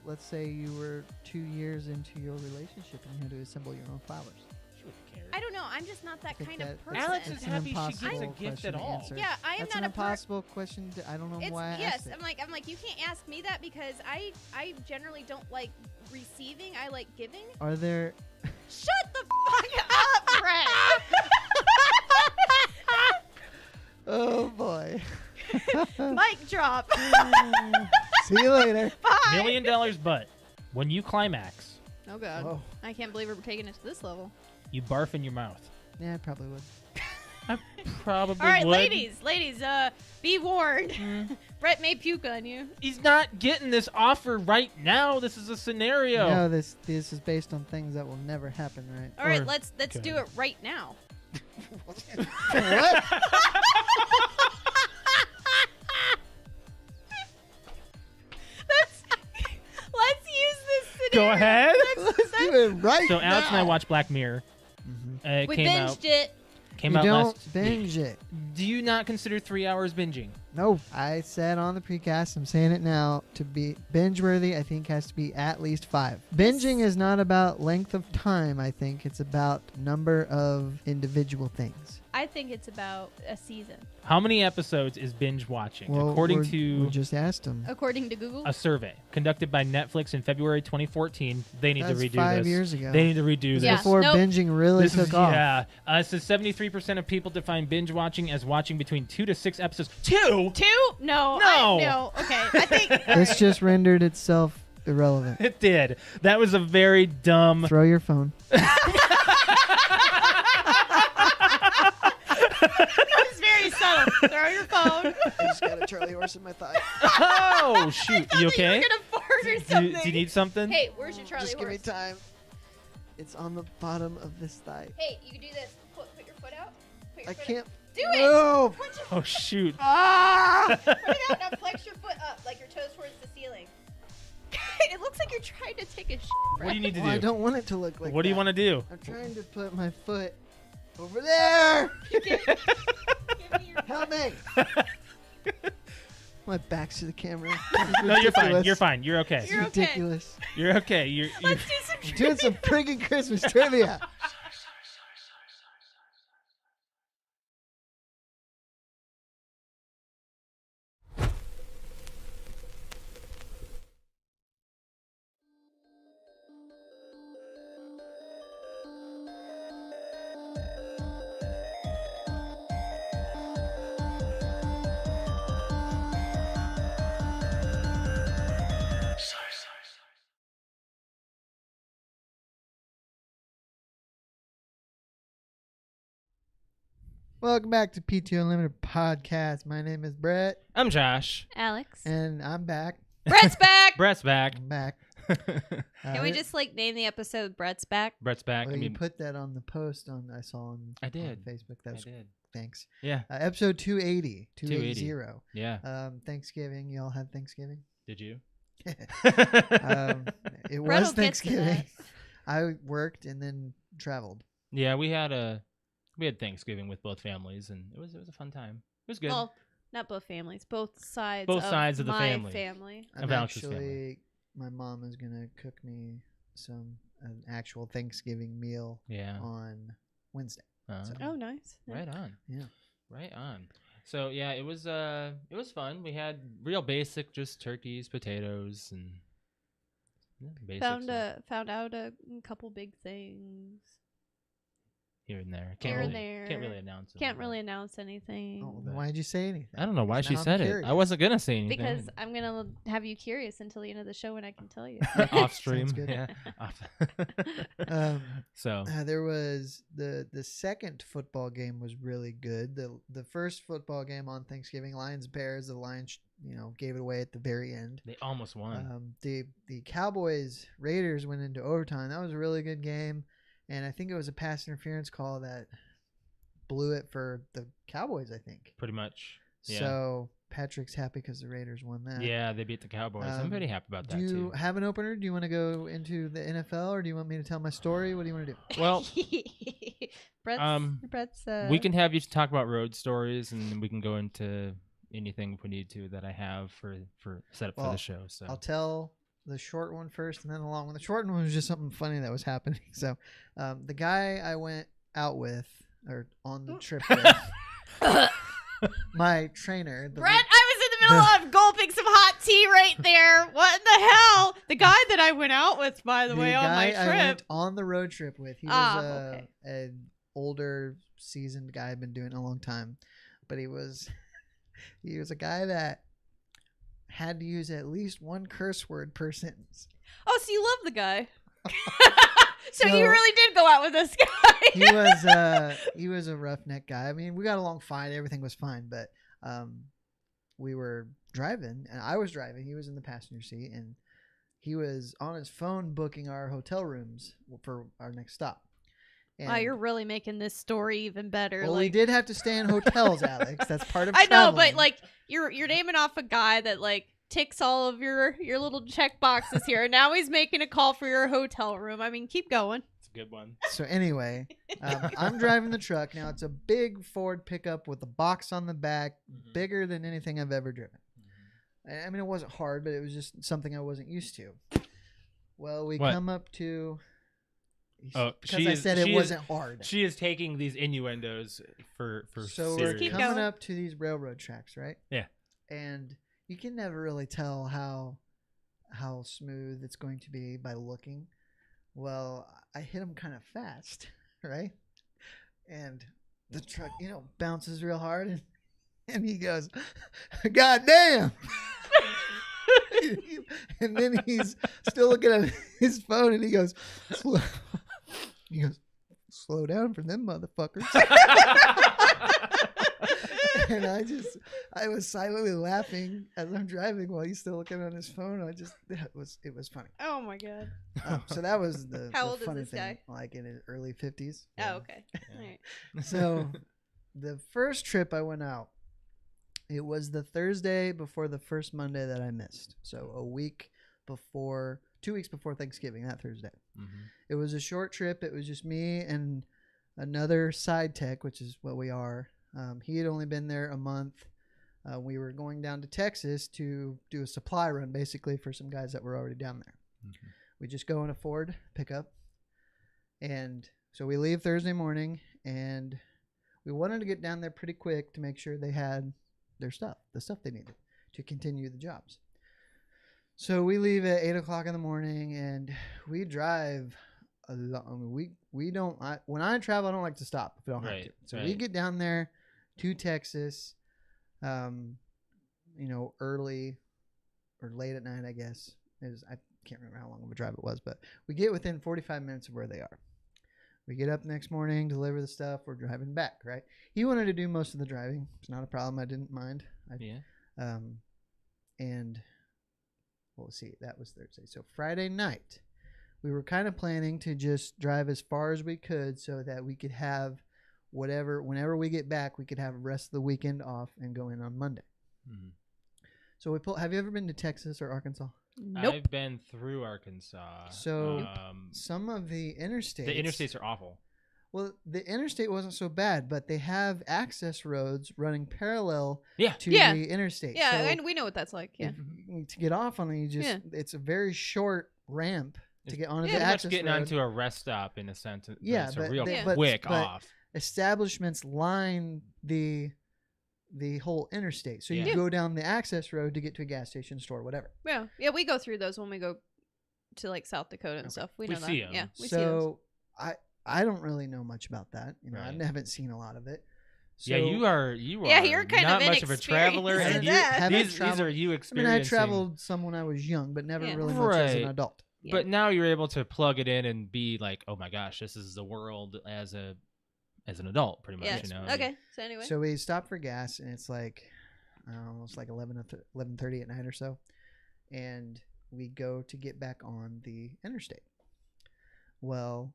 let's say you were 2 years into your relationship and you had to assemble your own flowers. She wouldn't care. I don't know. I'm just not that kind of person. Alex is It's an happy she gets a impossible gift question at to all. answer. Yeah, I am That's not an a impossible question. I don't know why I asked it. I'm like, you can't ask me that because I generally don't like receiving. I like giving. Are there... Shut the fuck up, Brett. Oh, boy. Mic drop. See you later. Bye. $1 million, but when you climax, Oh, God. Whoa. I can't believe we're taking it to this level. you barf in your mouth. Yeah, I probably would. I probably All right, would. ladies, be warned. Brett may puke on you. He's not getting this offer right now. This is a scenario. No, this is based on things that will never happen, right? All right, Or- let's okay. do it right now. What? Let's use this Go scenario. ahead. Let's do it right So Alex and I now. watched Black Mirror. It We came binged out. it. Came You out don't last binge week. it. Do you not consider 3 hours binging? No, I said on the precast, I'm saying it now, to be binge-worthy, I think has to be at least 5. Binging is not about length of time, I think. It's about number of individual things. I think it's about a season, How many episodes is binge watching? According we to just asked him. according to Google. a survey conducted by Netflix in February 2014, they need That's to redo 5 this. years ago. They need to redo this. Yeah. Before Nope. binging really This took is, off. yeah. It says 73% of people define binge watching as watching between 2 to 6 episodes. 2? 2? No. No. No. Okay. I think. This just rendered itself irrelevant. It did. That was a very dumb. Throw your phone. It was very subtle. Throw your phone. I just got a Charlie horse in my thigh. Oh shoot! You okay? You were gonna fart or Do something. you need something? Hey, where's your Charlie Just give me horse? time. It's on the bottom of this thigh. Hey, you can do this. Put your foot out. Put your I foot can't Do it. move. Put your Oh shoot! Put it out. Now flex your foot up like your toes towards the ceiling. It looks like you're trying to take a shit. What do you need to Well, I do? don't want it to look like What do you want to do? I'm trying to put my foot over there. Give me your Help me. My back's to the camera. No, you're fine. You're fine. You're okay. It's You're okay. ridiculous. You're okay. You're Let's do some I'm doing some friggin' Christmas trivia. Welcome back to PTO Unlimited podcast. My name is Brett, I'm Josh. Alex. and I'm back. Brett's back. Brett's back. I'm back. Can we just name the episode Brett's back? Brett's back. Well, I you mean, put that on the post I saw on I did. on Facebook. That I was did. thanks. Yeah. Episode 280. 280. Yeah. Thanksgiving. Y'all had Thanksgiving? Did you? It Brett will was get to Thanksgiving. that. I worked and then traveled. Yeah, we had Thanksgiving with both families, and it was a fun time. It was good. Well, not both families. Both sides. Both sides of the my family. I'm Of Alex's actually, my mom is gonna cook me an actual Thanksgiving meal Yeah. on Wednesday. So- Oh, nice. Yeah. Right on. Yeah. Right on. So yeah, it was fun. We had real basic, just turkeys, potatoes, and basic stuff Found out a couple big things. here and there. Here and there. Can't really announce them. Can't really announce anything. Oh, then why'd you say anything? I don't know why she Now I'm said it. curious. I wasn't gonna say anything. Because I'm gonna have you curious until the end of the show when I can tell you. Off stream. Sounds good. Yeah. Off. So There was the second football game was really good. The first football game on Thanksgiving, Lions Bears. The Lions, gave it away at the very end. they almost won. The Cowboys Raiders went into overtime. That was a really good game, and I think it was a pass interference call that blew it for the Cowboys. I think. Pretty much. Yeah. So Patrick's happy because the Raiders won that. Yeah, they beat the Cowboys. I'm pretty happy about that Do you too. have an opener? Do you want to go into the NFL, or do you want me to tell my story? What do you want to do? Well, Brett's. we can have you talk about road stories, and then we can go into anything if we need to that I have for set up for Well, the show. So I'll tell the short one first and then the long one. The short one was just something funny that was happening. So the guy I went out with, or on the trip with, my trainer. Brett, I was in the middle of gulping some hot tea right there. What in the hell? The guy that I went out with, by the way, on my I went trip. on the road trip with. He was an older, seasoned guy. I'd been doing it a long time, but he was a guy that had to use at least one curse word per sentence. Oh, so you love the guy. So you really did go out with this guy. He was a roughneck guy. I mean, we got along fine. Everything was fine, but we were driving, and I was driving. He was in the passenger seat, and he was on his phone booking our hotel rooms for our next stop. And, wow, you're really making this story even better. well, we did have to stay in hotels, Alex. That's part of I traveling. know, but like you're naming off a guy that like ticks all of your little check boxes here. And now he's making a call for your hotel room. I mean, keep going. It's a good one. So anyway, I'm driving the truck. Now, it's a big Ford pickup with a box on the back, bigger than anything I've ever driven. I mean, it wasn't hard, but it was just something I wasn't used to. Well, we come up to... because I said it wasn't hard. She is taking these innuendos for so serious. we're coming up to these railroad tracks, right? Yeah. And you can never really tell how smooth it's going to be by looking. Well, I hit him kind of fast, right? And the truck, bounces real hard, and he goes, "God damn!" And then he's still looking at his phone, and he goes, "Slow down for them motherfuckers." And I was silently laughing as I'm driving while he's still looking on his phone. It was funny. Oh my god. So that was the How old is funny this thing, guy? like in his early 50s. Oh, okay. All right. So the first trip I went out, it was the Thursday before the first Monday that I missed. So 2 weeks before Thanksgiving, that Thursday. Mm-hmm. It was a short trip. It was just me and another side tech, which is what we are. He had only been there a month. We were going down to Texas to do a supply run, basically, for some guys that were already down there. Mm-hmm. We just go in a Ford pickup. And so we leave Thursday morning, and we wanted to get down there pretty quick to make sure they had their stuff, the stuff they needed to continue the jobs. So we leave at 8 o'clock in the morning, and we drive a lot. I mean, when I travel, I don't like to stop if I don't have to. So we get down there to Texas, early or late at night, I guess. I can't remember how long of a drive it was, but we get within 45 minutes of where they are. We get up the next morning, deliver the stuff. We're driving back, right? He wanted to do most of the driving. It's not a problem. I didn't mind. And we'll see. That was Thursday. So Friday night, we were kind of planning to just drive as far as we could so that we could have whenever we get back, we could have the rest of the weekend off and go in on Monday. Mm-hmm. So have you ever been to Texas or Arkansas? Nope. I've been through Arkansas. So some of the interstates. The interstates are awful. Well, the interstate wasn't so bad, but they have access roads running parallel to the interstate. Yeah, so and we know what that's like. Yeah. To get off on it, it's a very short ramp to get onto the access road. Getting onto a rest stop in a sense. Yeah, but it's but quick off. Establishments line the whole interstate, so you go down the access road to get to a gas station, store, whatever. Yeah, we go through those when we go to like South Dakota and stuff. We know that. See them. Yeah, we see those. I don't really know much about that. I haven't seen a lot of it. So, you are. Yeah, you're kind not of much of a traveler, and these are you experiencing. I mean, I traveled some when I was young, but never really much as an adult. Yeah. But now you're able to plug it in and be like, oh my gosh, this is the world as an adult, pretty much. Okay. So anyway. So we stop for gas, and it's like almost like 11:30 at night or so, and we go to get back on the interstate. Well,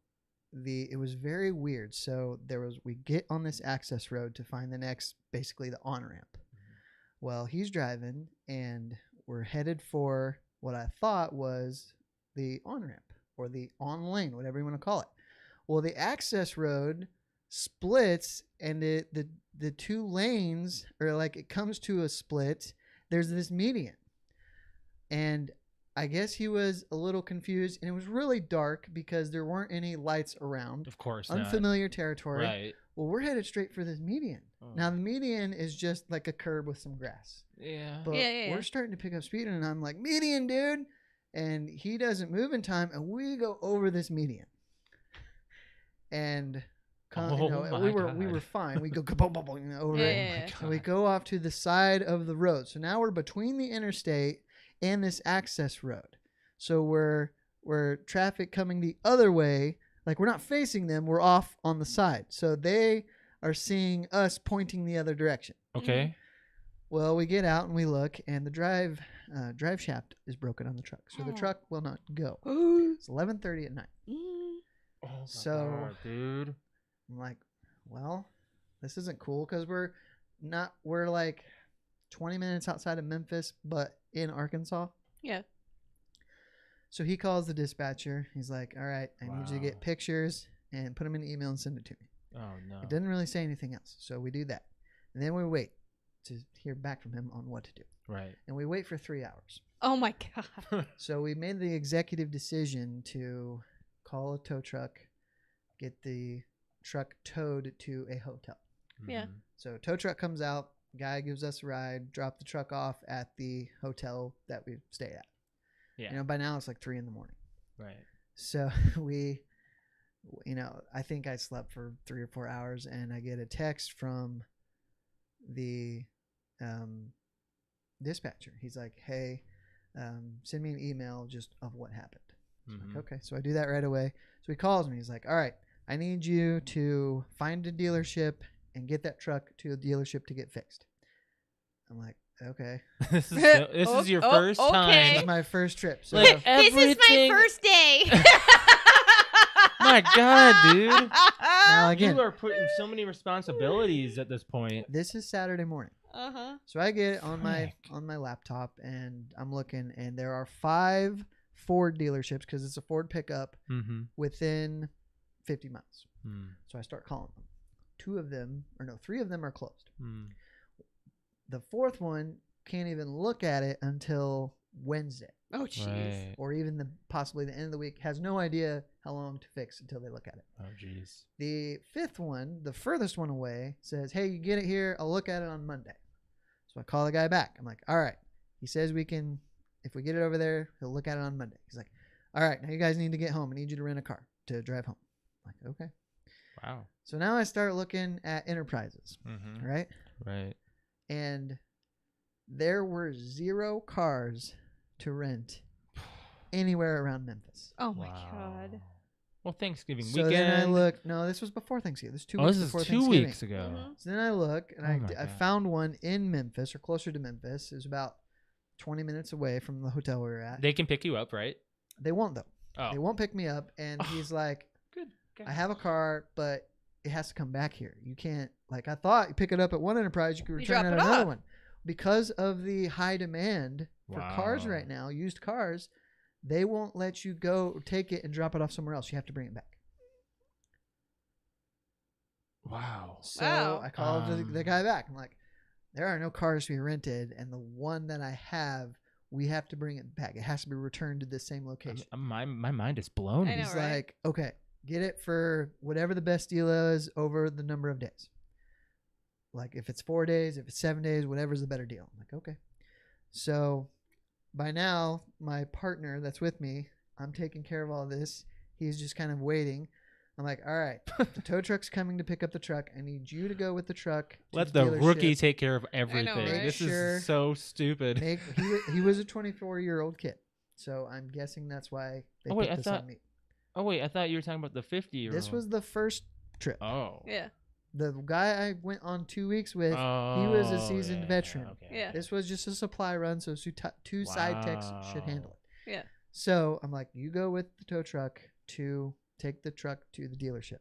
it was very weird. So we get on this access road to find basically the on-ramp. Mm-hmm. Well, he's driving, and we're headed for what I thought was the on-ramp or the on-lane, whatever you want to call it. Well, the access road splits, and the two lanes, or like it comes to a split. There's this median, and I guess he was a little confused, and it was really dark because there weren't any lights around. Of course not. Unfamiliar territory. Right. Well, we're headed straight for this median. Oh. Now, the median is just like a curb with some grass. Yeah. But we're starting to pick up speed, and I'm like, median, dude. And he doesn't move in time, and we go over this median. And we were fine. We go over it. And we go off to the side of the road. So now we're between the interstate and this access road. So we're traffic coming the other way. Like, we're not facing them. We're off on the side. So they are seeing us pointing the other direction. Okay. Well, we get out and we look, and the drive shaft is broken on the truck. So the truck will not go. It's 11:30 at night. Oh, so, God, dude. I'm like, well, this isn't cool because we're like 20 minutes outside of Memphis, but in Arkansas. Yeah. So he calls the dispatcher. He's like, all right, I need you to get pictures and put them in an email and send it to me. Oh, no. It didn't really say anything else. So we do that. And then we wait to hear back from him on what to do. Right. And we wait for 3 hours. Oh, my God. So we made the executive decision to call a tow truck, get the truck towed to a hotel. Yeah. So tow truck comes out, guy gives us a ride, drop the truck off at the hotel that we stay at. Yeah. By now it's like 3 a.m. Right. So I think I slept for 3 or 4 hours, and I get a text from the dispatcher. He's like, hey, send me an email just of what happened. Like, okay. So I do that right away. So he calls me. He's like, all right, I need you to find a dealership and get that truck to a dealership to get fixed. I'm like, okay. This is your first time. This is my first trip. So Like, this is my first day. My God, dude. now again, You are putting so many responsibilities at this point. this is Saturday morning. Uh-huh. So I get on my laptop, and I'm looking, and there are 5 Ford dealerships because it's a Ford pickup within 50 miles. So I start calling them. 3 of them are closed. The 4th one can't even look at it until Wednesday. Oh, jeez. Right. Or even possibly the end of the week. Has no idea how long to fix until they look at it. Oh, jeez. The 5th one, the furthest one away, says, hey, you get it here. I'll look at it on Monday. So I call the guy back. I'm like, all right. He says we can, if we get it over there, he'll look at it on Monday. He's like, all right, now you guys need to get home. I need you to rent a car to drive home. I'm like, okay. Wow. So now I start looking at enterprises, right? Right. And there were 0 cars to rent anywhere around Memphis. Oh, my God. Well, Thanksgiving So weekend. then I look. No, this was before Thanksgiving. This was 2 weeks this before is 2 Thanksgiving. weeks ago. So then I look, and Oh my I God. found one in Memphis, or closer to Memphis. It was about 20 minutes away from the hotel we were at. They can pick you up, right? They won't, though. Oh. They won't pick me up. And he's like, Good. I have a car, but it has to come back here. You can't, like, I thought you pick it up at one enterprise, you could return drop it it at another off. one. Because of the high demand for cars Wow. right now, used cars, they won't let you go take it and drop it off somewhere else. You have to bring it back. Wow. So Wow. I called the guy back. I'm like, there are no cars to be rented, and the one that I have, we have to bring it back. It has to be returned to the same location. My mind is blown. I know, He's right? like, okay, get it for whatever the best deal is over the number of days. Like, if it's 4 days, if it's 7 days, whatever's the better deal. I'm like, okay. So by now, my partner that's with me, I'm taking care of all this. He's just kind of waiting. I'm like, all right, the tow truck's coming to pick up the truck. I need you to go with the truck. To Let the dealership. rookie take care of everything. right? This Sure. is so stupid. He was a 24-year-old kid. So I'm guessing that's why they Oh, wait, put I this thought- on me. Oh, wait. I thought you were talking about the 50-year-old. This was the first trip. Oh. Yeah. The guy I went on 2 weeks with, he was a seasoned veteran. Okay. Yeah. This was just a supply run, so two side techs should handle it. Yeah. So I'm like, you go with the tow truck to take the truck to the dealership.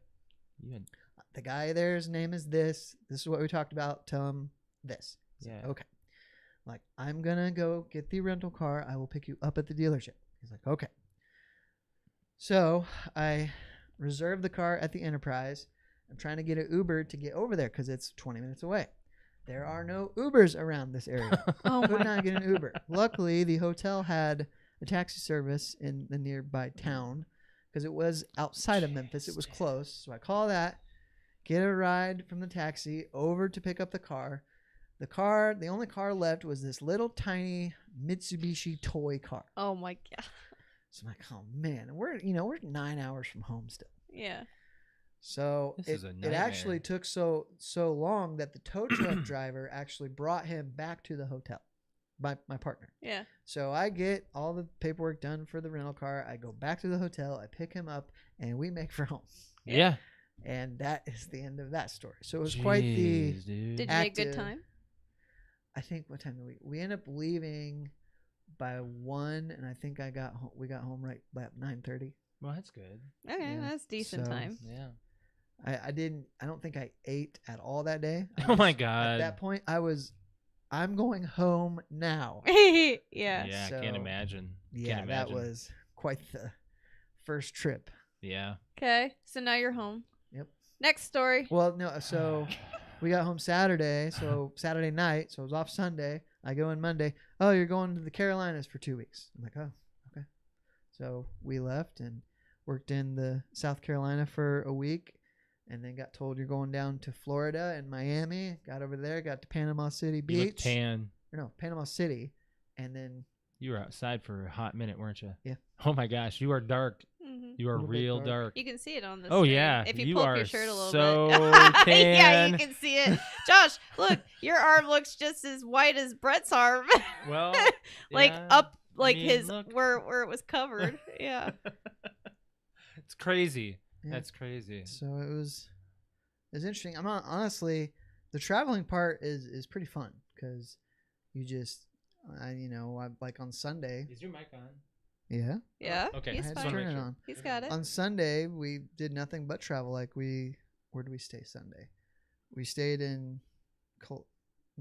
The guy there's name is this. This is what we talked about. Tell him this. He's like, Yeah. okay. I'm like, I'm going to go get the rental car. I will pick you up at the dealership. He's like, okay. So I reserved the car at the Enterprise. I'm trying to get an Uber to get over there because it's 20 minutes away. There are no Ubers around this area. Oh, Could my not get an Uber. Luckily, the hotel had a taxi service in the nearby town because it was outside of Memphis. It was close. So I call that, get a ride from the taxi over to pick up the car. The only car left was this little tiny Mitsubishi toy car. Oh my god. So I'm like, oh man, we're 9 hours from home still. Yeah. So it actually took so long that the tow truck driver actually brought him back to the hotel. My partner. Yeah. So I get all the paperwork done for the rental car. I go back to the hotel. I pick him up, and we make for home. Yeah. And that is the end of that story. So it was quite the. Dude. Did you make good time? I think what time did we ended up leaving by 1, and I think we got home right about 9:30. Well, that's good. Okay, Yeah. that's decent So- time. Yeah. I don't think I ate at all that day. Oh my At god. that point, I'm going home now. Yeah. Yeah, I So, can't imagine. Yeah, Can't that imagine. was quite the first trip. Yeah. Okay, so now you're home. Yep. Next story. Well, no, so we got home Saturday, so Saturday night, so I was off Sunday. I go in Monday. Oh, you're going to the Carolinas for 2 weeks. I'm like, oh, okay. So we left and worked in the South Carolina for a week, and then got told you're going down to Florida and Miami. Got over there, got to Panama City You look Beach. tan. Or no, Panama City, and then You were outside for a hot minute, weren't you? Yeah. Oh my gosh, you are dark. hmm You are Little bit real dark. dark. You can see it on the Oh, screen. yeah. If you, You pull up are your shirt a little so bit. Yeah, you tan. can see it. Josh, look, your arm looks just as white as Brett's arm. Well, like yeah, up I like mean, his look. where it was covered. Yeah. It's crazy. yeah. That's crazy. So it was interesting. I'm not, honestly, the traveling part is pretty fun because you just I like on Sunday. Is your mic on? Yeah. Yeah. Okay. I He's had to Just wanna fine. turn make it sure. on. He's got it. On Sunday, we did nothing but travel. Like where did we stay Sunday? We stayed in,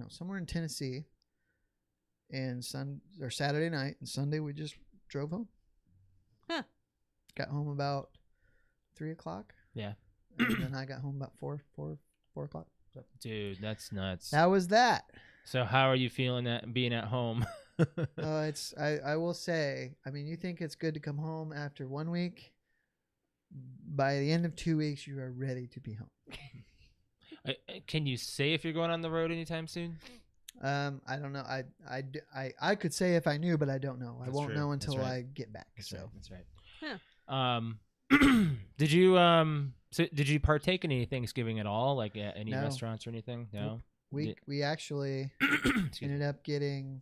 somewhere in Tennessee. And Saturday night and Sunday we just drove home. Huh. Got home about 3:00. Yeah. And then I got home about 4 o'clock. So Dude, that's nuts. that was that. So how are you feeling that being at home? I will say, I mean, you think it's good to come home after 1 week. By the end of 2 weeks, you are ready to be home. Can you say if you're going on the road anytime soon? I don't know. I could say if I knew, but I don't know. I That's won't true. know That's until right. I get back. That's So right. That's right. Huh. Did you did you partake in any Thanksgiving at all? Like at any No. restaurants or anything? No. we actually Excuse me. ended up getting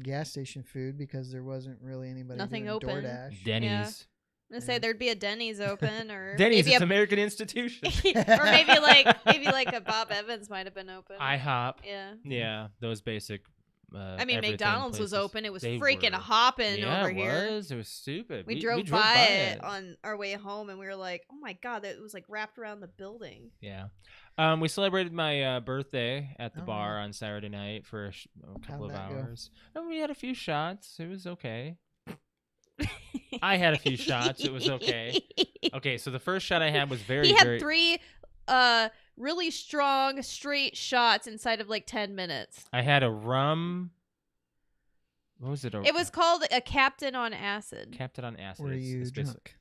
gas station food because there wasn't really anybody Nothing doing open. DoorDash. Denny's. I'm gonna say there'd be a Denny's open or Denny's, maybe it's American institution. or maybe like a Bob Evans might have been open. IHOP. Yeah. Yeah, those basic. I mean, everything McDonald's was places. open. It was They freaking were. hopping Yeah, over it here. was. It was stupid. We drove by it on our way home, and we were like, "Oh my god!" It was like wrapped around the building. Yeah. We celebrated my birthday at the Oh, bar yeah. on Saturday night for a couple of How'd that go? hours. And we had a few shots. It was okay. I had a few shots. It was okay. Okay, so the first shot I had was very, He had very. 3 really strong straight shots inside of like 10 minutes. I had a rum. What was it? It was called a Captain on Acid. Captain on acid. Were It's- you it's basic- drunk?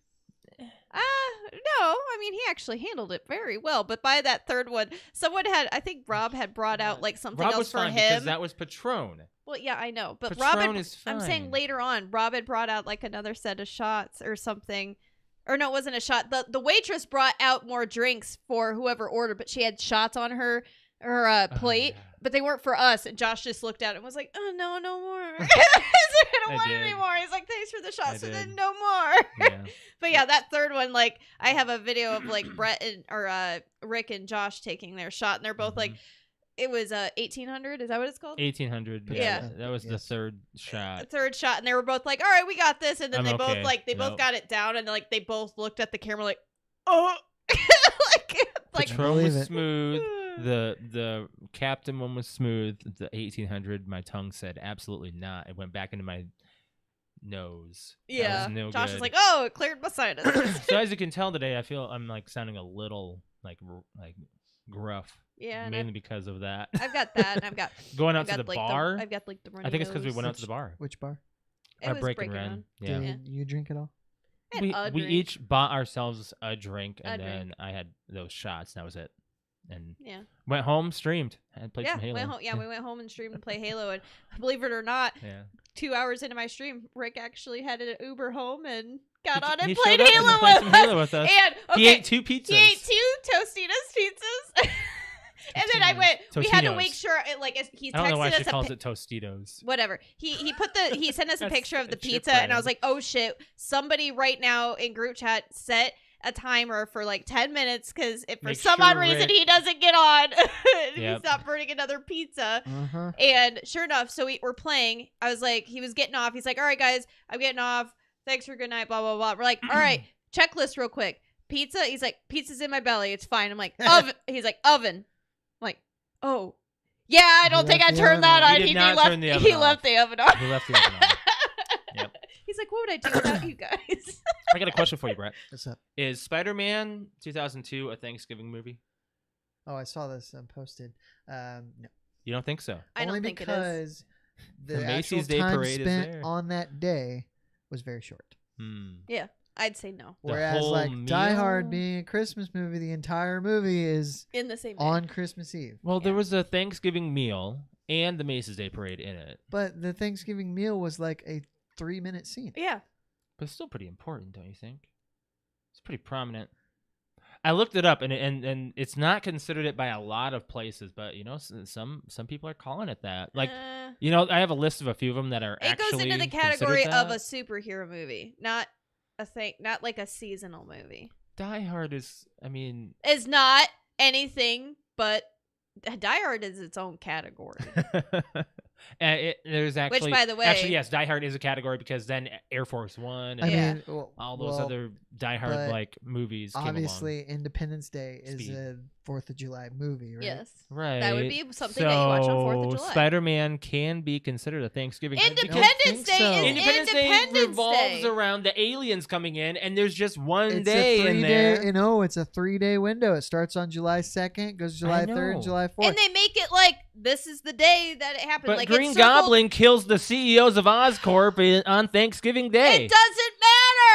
No, I mean he actually handled it very well. But by that third one, I think Rob had brought out like something Rob else was for fine him. because that was Patron. Well, yeah, I know, but Patron is I'm saying fine. later on, Rob had brought out like another set of shots or something. Or no, it wasn't a shot. The waitress brought out more drinks for whoever ordered, but she had shots on her plate, yeah. but they weren't for us. And Josh just looked at it and was like, "Oh no, no more." I don't I want it did. anymore. He's like, "Thanks for the shots," and did. then no more. Yeah. But yeah, that third one, like I have a video of like Brett or Rick and Josh taking their shot, and they're both like, it was 1800. Is that what it's called? 1800. Yeah. That was the Yes. third shot. The third shot, and they were both like, "All right, we got this," and then I'm they okay. both both Nope. got it down, and like they both looked at the camera like, "Oh," like Patron was Believe it. smooth. The Captain one was smooth. The 1800, my tongue said absolutely not. It went back into my nose. That yeah. was no Josh good. was like, "Oh, it cleared my sinus." So as you can tell today, I feel I'm like sounding a little like gruff. Yeah, and Mainly because of that. I've got that, and I've got Going out I've to got, the like, bar. I've got like the runny I think it's because we nose. went out to the bar. Which bar? It was Break Break and and Run. Run. Yeah. Did you drink it all? I had We a we drink. each bought ourselves a drink, and A then drink. I had those shots. And that was it. And Yeah. went home, streamed, and played Yeah, some Halo. went home. Yeah, we went home and streamed and play Halo, and believe it or not, Yeah. 2 hours into my stream, Rick actually had an Uber home and got on He and played showed up Halo and played some with Halo us. with us. And He okay, ate 2 pizzas. he ate 2 Tostitos pizzas. And then I went. We had to Tostitos. make sure. He I don't know why texted she us calls it Tostitos. whatever. He sent us a That's picture of the a chip pizza, and I was brand. like, oh shit! Somebody right now in group chat set a timer for like 10 minutes because if for Make some sure odd reason Rick- he doesn't get on, Yep. he's not burning another pizza. Uh-huh. And sure enough, so we're playing. I was like, he was getting off. He's like, all right, guys, I'm getting off. Thanks for good night, blah, blah, blah. We're like, all right, checklist real quick. Pizza. He's like, pizza's in my belly. It's fine. I'm like, oven. He's like, oven. I'm like, oh. Yeah, I don't He think I left the turned oven that on. on. He did not turn the oven he off. left the oven on. He left the oven on. Yep. He's like, what would I do without you guys? I got a question for you, Brett. What's up? Is Spider-Man 2002 a Thanksgiving movie? Oh, I saw this posted. No. You don't think so? I Only don't think it is. because The the Macy's actual Day time Parade is spent there. on that day was very short. I'd say no. The Whereas whole like Die Hard meal? being a Christmas movie, the entire movie is In the same day. on Christmas Eve. Well, there Yeah. was a Thanksgiving meal and the Macy's Day Parade in it. But the Thanksgiving meal was like a 3-minute scene. Yeah. But it's still pretty important, don't you think? It's pretty prominent. I looked it up, and it's not considered it by a lot of places, but you know, some people are calling it that. Like, you know, I have a list of a few of them that are it goes actually into the considered category of a that. superhero movie, not not like a seasonal movie. Die Hard is, I mean, Is not anything but Die Hard is its own category. there's actually, by the way- actually yes, Die Hard is a category because then Air Force One and I Yeah. mean, well, all those well, other Die Hard but like movies came along. obviously Independence Day is Speed. a 4th of July movie, right? Yes. Right. That would be something that you watch on 4th of So July. Spider-Man can be considered a Thanksgiving because Independence think Day so. is Independence Day Independence revolves Day. around the aliens coming in, and there's just one It's day a 3-day, in there. you know, it's a 3-day window. It starts on July 2nd, goes July 3rd, know. July 4th. And they make it like this is the day that it happened. But like Green it's circled- Goblin kills the CEOs of Oscorp on Thanksgiving Day. It doesn't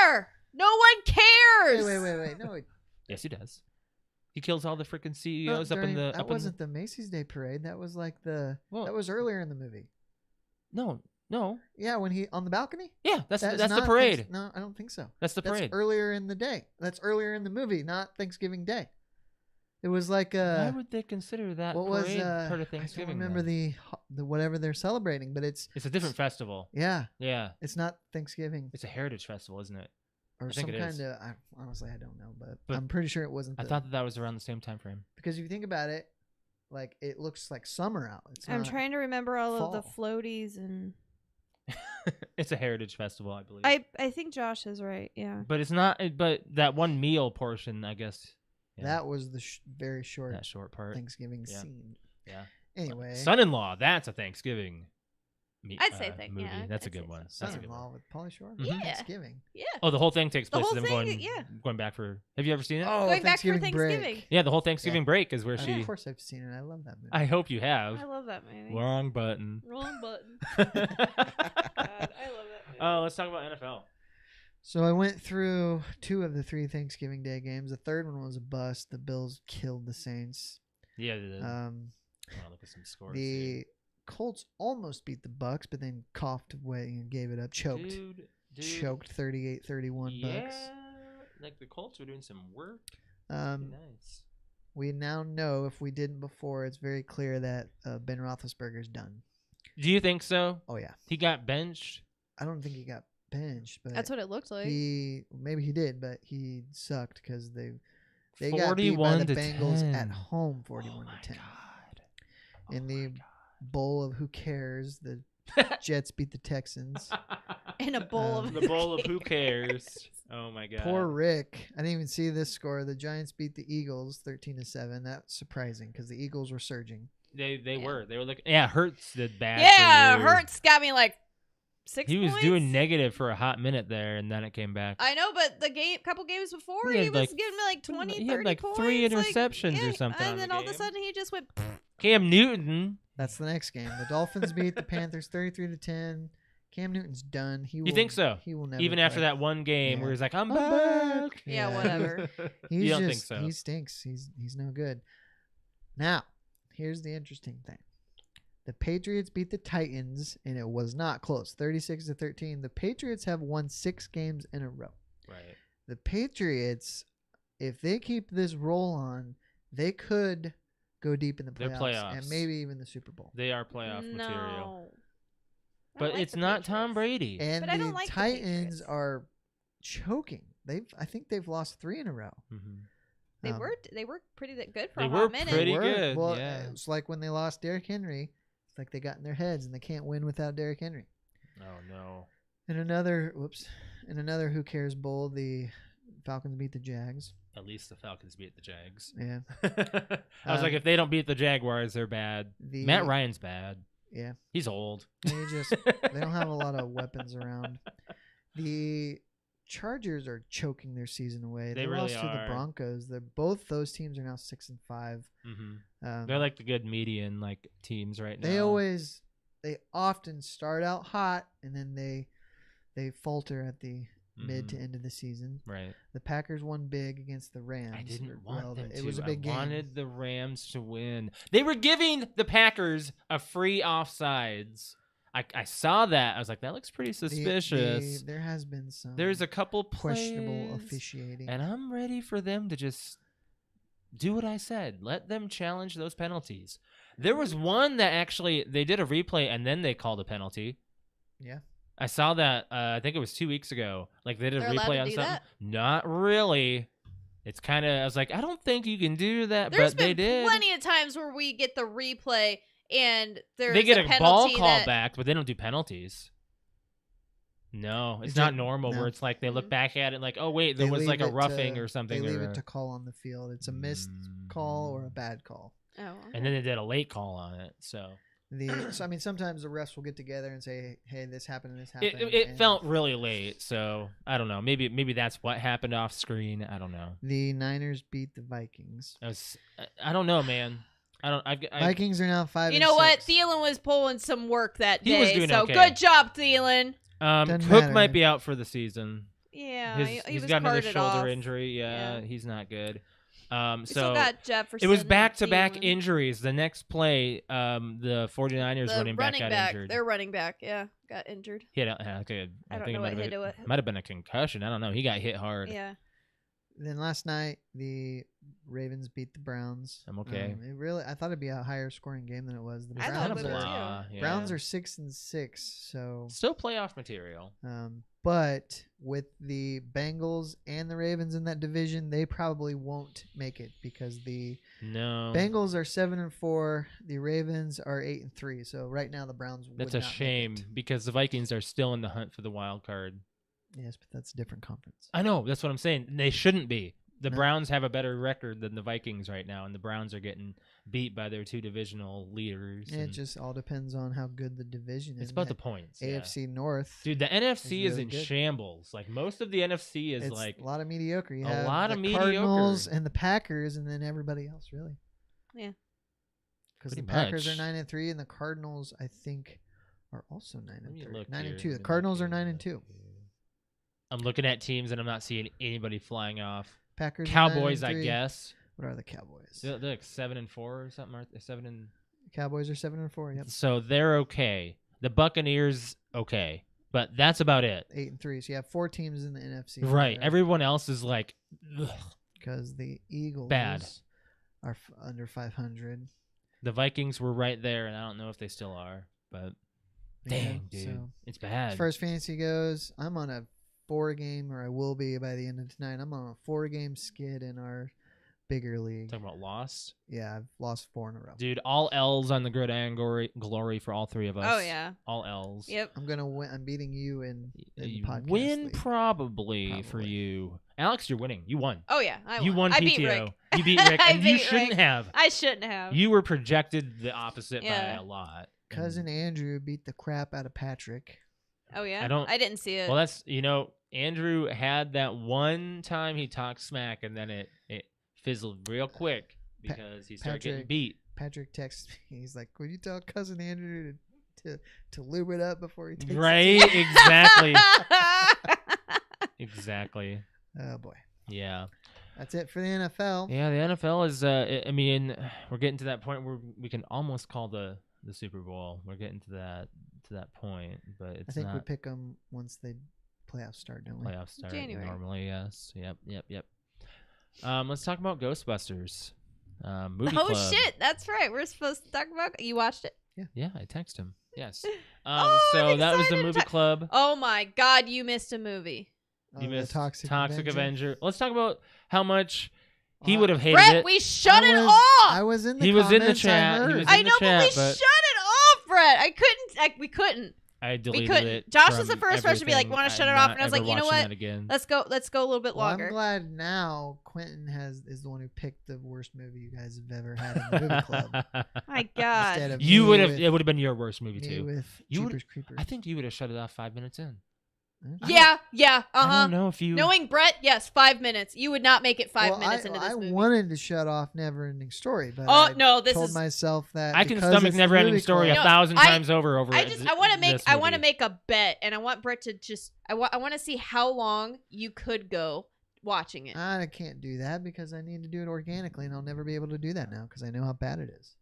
matter. No one cares. Wait. No, Yes, he does. He kills all the freaking CEOs up in the. That wasn't the Macy's Day Parade. That was like that was earlier in the movie. No. Yeah, when he on the balcony. Yeah, that's the not parade. No, I don't think so. That's the parade. That's earlier in the day. That's earlier in the movie, not Thanksgiving Day. It was like Why would they consider that what was parade part of I Thanksgiving? don't remember then? the whatever they're celebrating, but it's It's a different festival. yeah, Yeah, it's not Thanksgiving it's a heritage festival, isn't it? or I think some it kind is. of. Honestly, I don't know, But I'm pretty sure it wasn't. I thought that was around the same time frame. because if you think about it, like it looks like summer out. It's I'm not- trying to remember all of the fall. floaties and It's a heritage festival, I believe. I think Josh is right. Yeah. But it's not. But that one meal portion, I guess. Yeah, That was the very short that short part. Thanksgiving Yeah. scene. Yeah. Anyway, Son-in-law. That's a Thanksgiving. I'd say movie. yeah, That's a I'd good say one. so. That's a good one. Son-in-law with Pauly Shore. Mhm. Yeah. Thanksgiving. Yeah. Oh, the whole thing takes The place whole with them thing, going, yeah. going back for. Have you ever seen it? Oh, Going back for Thanksgiving break. Thanksgiving. Yeah, the whole Thanksgiving break is where Yeah, she. of course, I've seen it. I love that movie. I hope you have. I love that movie. Wrong button. Wrong button. God, I love that movie. Oh, let's talk about NFL. So I went through 2 of the 3 Thanksgiving Day games. The third one was a bust. The Bills killed the Saints. Yeah. I Um, want to look at some scores. the Colts almost beat the Bucks, but then coughed away and gave it up. Choked. Dude, Choked 38-31 Bucks. Like the Colts were doing some work. Nice. Nice. We now know, if we didn't before, it's very clear that Ben Roethlisberger's done. Do you think so? Oh yeah. He got benched. I don't think he got benched, but That's what it looked like. maybe he did, but he sucked because they got beat by 41 the to Bengals 10. at home, 41 Oh my to 10. God. In the bowl of who cares, the Jets beat the Texans. In a bowl of The bowl of who cares. Oh my God. Poor Rick. I didn't even see this score. The Giants beat the Eagles 13-7. That's surprising because the Eagles were surging. They Yeah. were. They were looking. Yeah, Hurts did bad. Yeah, for you. Hurts got me like 6 He was points? doing negative for a hot minute there, and then it came back. I know, but the couple games before, He had he was like giving me like 20, he 30 had like points. 3 like, interceptions yeah, or something. on And then the all of a game. sudden, he just went. Cam Newton. That's the next game. The Dolphins beat the Panthers 33-10. Cam Newton's done. You think so? He will never. Even after play. that one game Yeah. where he's like, I'm I'm back. Yeah, whatever. He's you don't just, think so? He stinks. He's no good. Now, here's the interesting thing. The Patriots beat the Titans, and it was not close, 36-13. The Patriots have won 6 games in a row. Right. The Patriots, if they keep this roll on, they could go deep in the They're playoffs, and playoffs. maybe even the Super Bowl. They are playoff material. No. I But don't like it's the not Tom Patriots. Brady. And But I the don't like the Titans Patriots. are choking. I think they've lost 3 in a row. Mhm. They Um, were pretty good for They a were hot minute. pretty Were. good, Well, yeah. it's like when they lost Derrick Henry. It's like they got in their heads and they can't win without Derrick Henry. Oh, no. In another Who Cares Bowl, the Falcons beat the Jags. At least the Falcons beat the Jags. Yeah. I was like, Um, if they don't beat the Jaguars, they're bad. Matt Ryan's bad. Yeah. He's old. They don't have a lot of weapons around. The Chargers are choking their season away. They lost really to the are. Broncos. Both those teams are now 6-5. Hmm. They're like the good median teams right now. They often start out hot and then they falter at the mid to end of the season. Right. The Packers won big against the Rams. I didn't want them to. It was a big I game. wanted the Rams to win. They were giving the Packers a free offsides. I saw that. I was like, that looks pretty suspicious. There has been some There's a couple questionable plays, officiating. and I'm ready for them to just do what I said. Let them challenge those penalties. There was one that actually they did a replay and then they called a penalty. Yeah. I saw that. I think it was 2 weeks ago. Like they did a They're allowed replay to on do something. that? Not really. It's kind of. I was like, I don't think you can do that, There's but they been did. plenty of times where we get the replay and there's They get a a ball penalty call that, back, but they don't do penalties. No, it's Is not it- normal. no. Where it's like they look Mhm. back at it like, oh wait, there They was leave like a it roughing to- or something. They leave or it to call on the field. It's a missed call or a bad call. Oh, and then they did a late call on it. So So I mean, sometimes the refs will get together and say, "Hey, this happened and this happened." it and felt really late. So I don't know. Maybe that's what happened off screen. I don't know. The Niners beat the Vikings. I don't know, man. I don't. Vikings are now 5. you know what? Thielen was pulling some work that He was day, doing so okay. good job, Thielen. Doesn't Cook matter. might be out for the season. Yeah, he He's was got another carted shoulder off. injury. Yeah, Yeah. he's not good. We So still got Jefferson. it was and back-to-back Thielen. injuries. The next play, the 49ers The running back got injured. Their running back, got injured. He had okay, I don't think know it what hit it. might have been a concussion. I don't know. He got hit hard. Yeah. Then last night the Ravens beat the Browns. I'm okay. I thought it'd be a higher scoring game than it was. The I thought Kind it of would Browns too. blah. Yeah. Browns are 6-6, so still playoff material. but with the Bengals and the Ravens in that division, they probably won't make it because the No, Bengals are 7-4, the Ravens are 8-3. So right now the Browns. that's would a not make shame it. because the Vikings are still in the hunt for the wild card. Yes, but that's a different conference. I know. That's what I'm saying. They shouldn't be. The No. Browns have a better record than the Vikings right now, and the Browns are getting beat by their two divisional leaders. It and just all depends on how good the division is. it's about the points. yeah. AFC North. Dude, the NFC is really in good. shambles. Like most of the NFC is It's like a lot of mediocre. You a have lot the of mediocre. Cardinals and the Packers, and then everybody else, really. Yeah. Because the Pretty Packers much. are 9-3, and the Cardinals, I think, are also Let me 9-3. look 9-2. here. The Cardinals are 9-2. I'm looking at teams and I'm not seeing anybody flying off. Packers. are Cowboys, I 9-3. guess. What are the Cowboys? They're like 7-4 or something. Aren't they? 7 and Cowboys are 7-4. Yep. so they're okay. The Buccaneers okay, but that's about it. 8-3. So you have 4 teams in the NFC. Right. Everyone else is like, ugh. Because the Eagles Bad. are under 500. The Vikings were right there, and I don't know if they still are, but dang, Yeah, dude, so it's bad. as far as fantasy goes, I'm on a 4-game, or I will be by the end of tonight. I'm on a 4-game skid in our bigger league. Talking about lost, Yeah, I've lost 4 in a row. dude. All L's on the gridiron glory for all three of us. Oh yeah. all L's. Yep. I'm gonna win. I'm beating you in the You podcast win league. probably for Probably. you, Alex. You're winning. You won. Oh yeah. You won I PTO. beat Rick. You beat Rick, I and you beat shouldn't Rick. have. I shouldn't have. You were projected the opposite by Yeah. a lot. Cousin Andrew beat the crap out of Patrick. Oh yeah, I don't. I didn't see it. Well, that's Andrew had that one time he talked smack, and then it fizzled real quick because he started getting beat. Patrick texts me. He's like, "Would you tell cousin Andrew to lube it up before he takes Right? it?" Exactly. Exactly. Oh boy. Yeah. That's it for the NFL. Yeah, the NFL is. I mean, we're getting to that point where we can almost call the Super Bowl. We're getting to that point, but it's I think not. we pick them once the playoffs start, don't we? Playoffs start January. normally. Yes. Yep. Let's talk about Ghostbusters. Movie Oh club. shit, that's right. We're supposed to talk about. You watched it? Yeah, I texted him. Yes. Oh, So I'm that was the excited. movie club. Oh my god, you missed a movie. Oh, You the missed Toxic Avenger. Let's talk about how much he would have hated Brett, it. we shut it I off. was in the He was in the comments, chat. I He heard. was I in the know, but we chat, but- shut it off, Brett. We couldn't. I We deleted couldn't. it. Josh was from the first person to be like, everything. "Want to shut I'm it off?" not And I was ever like, "You know watching what? that again. Let's go a little bit Well, longer." I'm glad now Quentin is the one who picked the worst movie you guys have ever had in the movie club. My god. Instead of You me would have. with- It would have been your worst movie me too. with You would- Jeepers Creepers. I think you would have shut it off 5 minutes in. Yeah. I Uh-huh. don't know if you. Knowing Brett, yes, 5 minutes. You would not make it 5 Well, minutes into this I movie. wanted to shut off Neverending Story, but Oh I no, this told is. myself that I can because stomach it's the Never Ending movie Story club- No, 1,000 I- times over. I want to make this I want to movie. make a bet, and I want Brett to just. I want to see how long you could go watching it. I can't do that because I need to do it organically, and I'll never be able to do that now because I know how bad it is.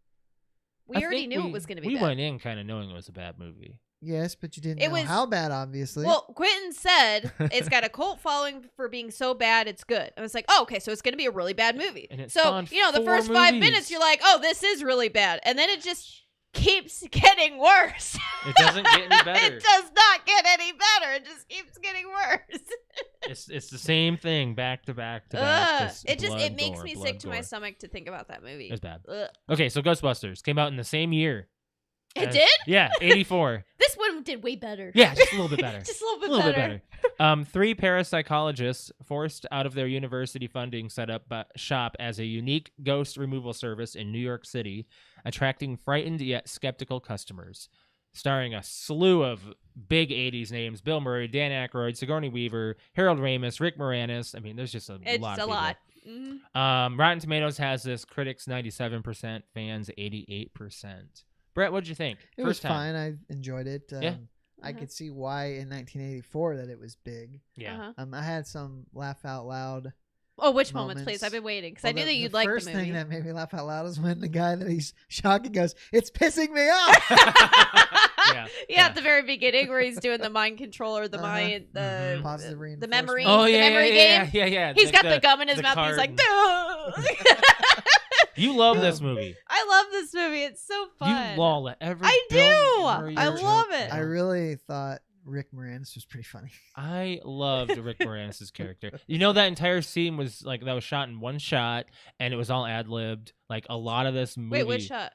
We I already think knew it was going to be We bad. went in kind of knowing it was a bad movie. Yes, but you didn't It know was- how bad, obviously. Well, Quentin said it's got a cult following for being so bad it's good. I was like, oh, okay, so it's going to be a really bad movie. And it So, spawned the 4 first 5 movies. minutes, you're like, oh, this is really bad. And then it just keeps getting worse. It doesn't get any better. It does not get any better. It just keeps getting worse. It's the same thing back to back to back. Ugh. It blood, makes gore, me blood, sick to my gore. stomach to think about that movie. It's bad. Ugh. Okay, so Ghostbusters came out in the same year. It as- did? Yeah, 84. This one did way better. Yeah, just a little bit better. Just a little bit A little better. bit better. 3 parapsychologists forced out of their university funding set up shop as a unique ghost removal service in New York City, attracting frightened yet skeptical customers. Starring a slew of big 80s names: Bill Murray, Dan Aykroyd, Sigourney Weaver, Harold Ramis, Rick Moranis. I mean, there's just a It's lot a of lot. people. Mhm. Rotten Tomatoes has this: critics 97%, fans 88%. Brett, what'd you think? it was fine. I enjoyed it. Yeah. I Uh-huh. could see why in 1984 that it was big. Yeah. Uh-huh. I had some laugh out loud. Oh, which moments, Moments. please? I've been waiting because Well, I knew that you'd the like first the movie. thing that made me laugh out loud is when the guy that he's shocking goes, "It's pissing me off." Yeah. Yeah, at the very beginning where he's doing the mind control or the Uh-huh. mind, the Positive the reinforcement. memory, Oh the yeah, memory yeah, game. yeah, yeah. He's got the gum in his the mouth. And he's like, card. "Duh." You love this movie. I love this movie. It's so fun. You lol at every. I Bill do. Murray I joke love it. ever. I really thought Rick Moranis was pretty funny. I loved Rick Moranis' character. You know, that entire scene was like that was shot in one shot, and it was all ad libbed. Like a lot of this movie. Wait, which shot?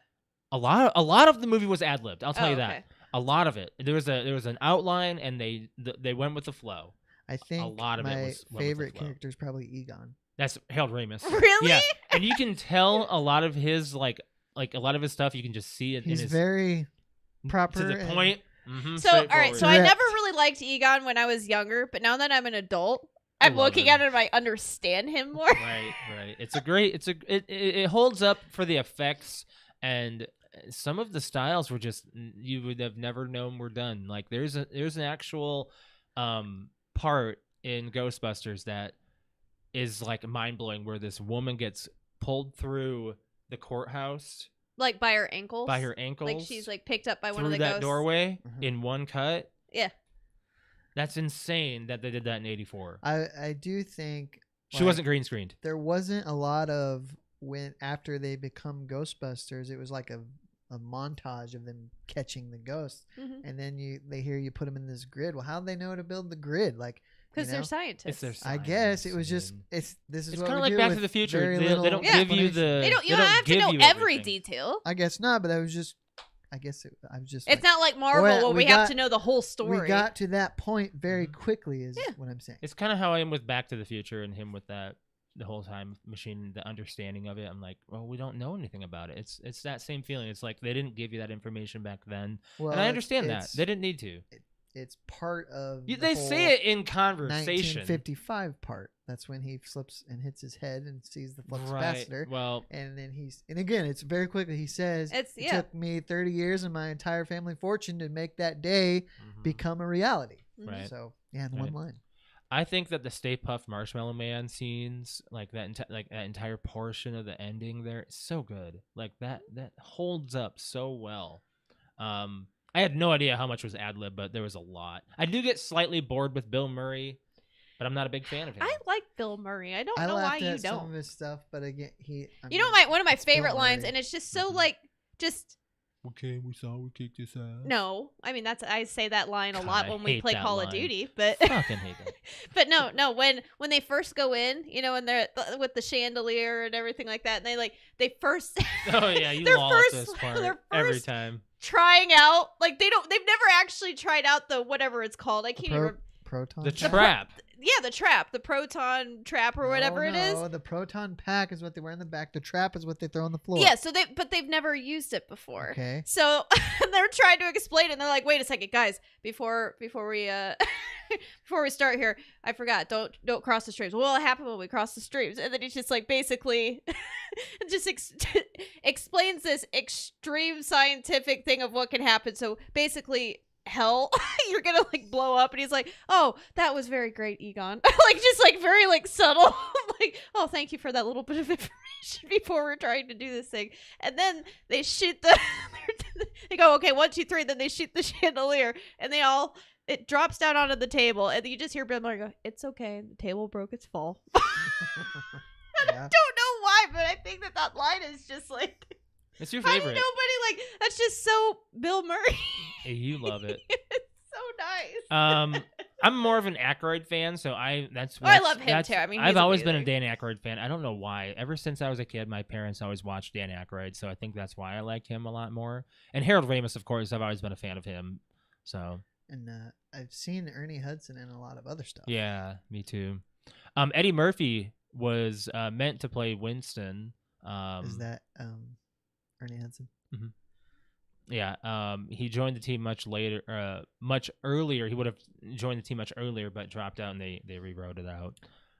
A lot of the movie was ad libbed. I'll tell you that. Okay. A lot of it. There was an outline, and they went with the flow. I think lot of it my was went with the favorite flow. character is probably Egon. That's Harold Ramis. Really? Yeah, and you can tell a lot of his like a lot of his stuff. You can just see it He's in his very proper to the and- point. Mm-hmm, So, all right. So I Correct. never really liked Egon when I was younger, but now that I'm an adult, I I'm love looking him. at him and I understand him more. Right. It holds up for the effects, and some of the styles were just you would have never known were done. Like there's an actual part in Ghostbusters that is like mind blowing, where this woman gets pulled through the courthouse Like by her ankles. by her ankles, Like she's like picked up by one through of the that ghosts. doorway Mhm. in one cut. Yeah. That's insane that they did that in '84. I do think She like, wasn't green screened. There wasn't a lot of when after they become Ghostbusters. It was like a montage of them catching the ghosts, Mhm. and then they hear you put them in this grid. Well, how do they know to build the grid? Like Because you they're know? scientists. It's their I guess it science, was just and- this is It's what kind of we like do Back to with the Future. very They little don't give you explanation. the. They don't. You they don't have to give know you every everything. detail. I guess not, but I was just. I guess I was just. It's not like Marvel Well, where we we have got- to know the whole story. We got to that point very Mhm. quickly. Is Yeah. what I'm saying. It's kind of how I am with Back to the Future and him with that the whole time machine, the understanding of it. I'm like, well, we don't know anything about it. It's that same feeling. It's like they didn't give you that information back then, Well, and I understand that it's- they didn't need to. it's part of They say it in conversation. 1955 part. That's when he flips and hits his head and sees the flux Right. capacitor. Well, And then and again, it's very quickly. He says, It's it took me 30 years and my entire family fortune to make that day become a reality. Right. So, yeah, in one line. I think that the Stay Puft Marshmallow Man scenes, like that entire portion of the ending there, is so good. Like that holds up so well. I had no idea how much was ad lib, but there was a lot. I do get slightly bored with Bill Murray, but I'm not a big fan of him. I like Bill Murray. I don't know why you don't. Some of his stuff, but again, one of my favorite lines, and it's just so Okay, we saw we kicked his ass. No, I mean I say that line a lot when we play Call of Duty, but fucking hate that. But no, when they first go in, and they're with the chandelier and everything like that, and they first oh yeah, you their lost first, this part their every first time. Trying out they've never actually tried out the whatever it's called. I can't even remember. Proton. The trap. Yeah, the trap, the proton trap or whatever it is. No, the proton pack is what they wear in the back. The trap is what they throw on the floor. Yeah, so they've never used it before. Okay. So they're trying to explain it, and they're like, "Wait a second, guys! Before we before we start here, I forgot. Don't cross the streams. What will happen when we cross the streams?" And then he's just like basically just explains this extreme scientific thing of what can happen. So basically, hell, you're gonna blow up, and he's like, "Oh, that was very great, Egon." Very subtle. "Oh, thank you for that little bit of information before we're trying to do this thing." And then they shoot they go, "Okay, 1, 2, 3." Then they shoot the chandelier, and it drops down onto the table, and you just hear Bill Murray go, "It's okay, the table broke its fall." I don't know why, but I think that line is just it's your favorite. Nobody that's just so Bill Murray. Hey, you love it. It's so nice. I'm more of an Aykroyd fan, so I love him too. I mean, I've always been a Dan Aykroyd fan. I don't know why. Ever since I was a kid, my parents always watched Dan Aykroyd, so I think that's why I like him a lot more. And Harold Ramis, of course, I've always been a fan of him. So. And I've seen Ernie Hudson in a lot of other stuff. Yeah, me too. Eddie Murphy was meant to play Winston. Is that Ernie Hudson? Mm-hmm. Yeah, he joined the team much earlier. He would have joined the team much earlier, but dropped out, and they rewrote it out.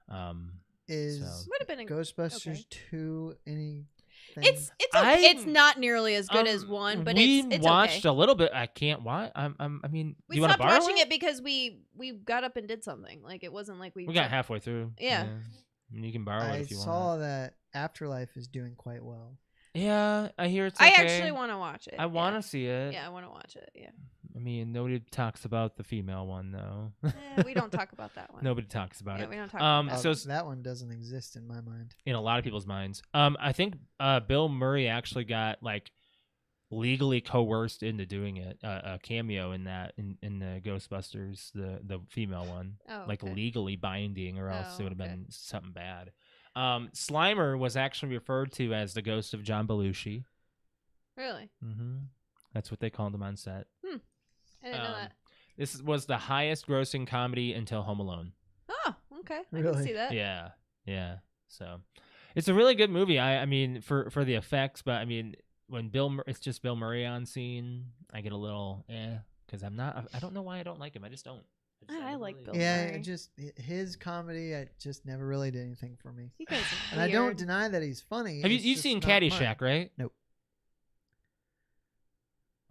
Would have been a Ghostbusters 2 any? It's okay. It's not nearly as good as 1, but it's watched okay. a little bit. I can't. Why? I mean, we you want to stopped borrow watching it because we got up and did something. It wasn't like we got halfway through. Yeah. I mean, you can borrow it if you want. I saw that Afterlife is doing quite well. Yeah, I hear it's okay. I actually want to watch it. I want to see it. Yeah, I want to watch it. Yeah. I mean, nobody talks about the female one though. We don't talk about that one. Nobody talks about it. We don't talk about that. So that one doesn't exist in my mind. In a lot of people's minds. I think Bill Murray actually got legally coerced into doing it. A cameo in that in the Ghostbusters, the female one, legally binding, or else it would have been something bad. Slimer was actually referred to as the ghost of John Belushi. Really? Mm-hmm. That's what they called him on set. I didn't know that. This was the highest grossing comedy until Home Alone. Oh, okay. Really? I can see that. Yeah. So it's a really good movie. I mean, for the effects, but I mean, when it's just Bill Murray on scene, I get a little because I don't know why I don't like him. I just don't. I like Bill Yeah, Murray. his comedy, I just never really did anything for me. You guys are and I weird. don't deny that he's funny. Have you've seen Caddyshack, right? Nope.